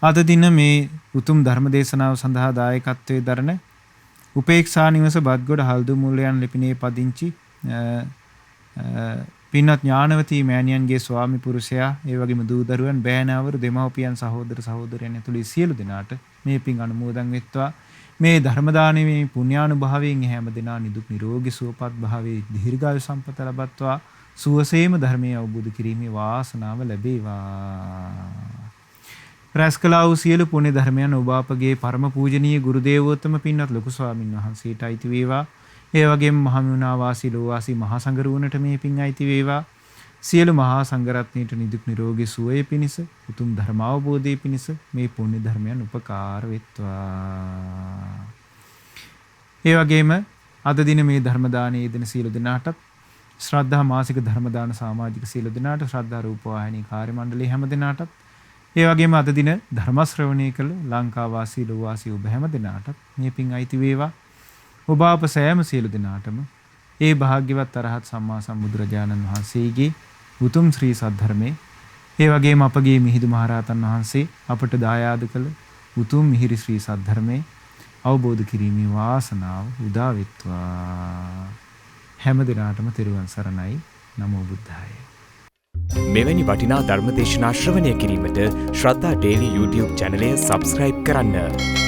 අද දින මේ උතුම් ධර්ම දේශනාව සඳහා දායකත්වයේ දරන උපේක්ෂා නිවස බත්ගොඩ හල්දුමුල්ල යන ලිපිණේ පදිංචි පින්වත් ඥානවතී මෑණියන්ගේ ස්වාමි පුරුෂයා, ඒ වගේම දූ දරුවන්, බෑනාවරු, දෙමව්පියන්, සහෝදර සහෝදරයන් ඇතුළු සියලු දෙනාට මේ පින් අනුමෝදන් වෙත්වා. මේ ධර්ම දානමේ පුණ්‍යානුභාවයෙන් හැම දිනා නිදුක් නිරෝගී සුවපත් භාවයේ දීර්ඝායු සම්පත ලබත්වා. සුවසේම ධර්මයේ අවබෝධ කිරීමේ වාසනාව ලැබේවා. ප්‍රස්කලා වූ සියලු පුණ්‍ය ධර්මයන් ඔබ අපගේ පරම පූජනීය ගුරු දේවෝත්තම පින්වත් ලොකු ස්වාමින් වහන්සේට අයිති වේවා. ඒ වගේම මහමෙවුනා වාසී ලෝවාසී මහා සංඝරුවනට මේ පින් අයිති වේවා. සියලු මහා සංඝරත්නයට නිදුක් නිරෝගී සුවය පිණිස, උතුම් ධර්ම අවබෝධය පිණිස මේ පුණ්‍ය ධර්මයන් උපකාර වෙත්වා. ඒ වගේම අද දින මේ ධර්ම දානයේ යෙදෙන සියලු දෙනාටත්, ශ්‍රද්ධා මාසික ධර්ම දාන සමාජික සියලු දෙනාට, ශ්‍රද්ධා රූපවාහිනී කාර්ය මණ්ඩලයේ හැම දෙනාටත්, ඒ වගේම අද දින ධර්ම ශ්‍රවණය කළ ලංකා වාසී ලෝවාසී ඔබ හැම දෙනාටත් මේ පින් අයිති වේවා. ඔබ අප සෑම සියලු දෙනාටම ඒ භාග්‍යවත් අරහත් සම්මා සම්බුදුරජාණන් වහන්සේගේ උතුම් ශ්‍රී සද්ධර්මයේ, ඒ වගේම අපගේ මිහිඳු මහරහතන් වහන්සේ අපට දායාද කළ උතුම් මිහිරි ශ්‍රී සද්ධර්මයේ අවබෝධ කිරීමේ වාසනාව උදා වෙත්වා. හැම දිනාටම තෙරුවන් සරණයි. නමෝ බුද්ධාය. මෙවැනි වටිනා ධර්ම දේශනා ශ්‍රවණය කිරීමට ශ්‍රද්ධා ඩේලි YouTube චැනලය සබ්ස්ක්‍රයිබ් කරන්න.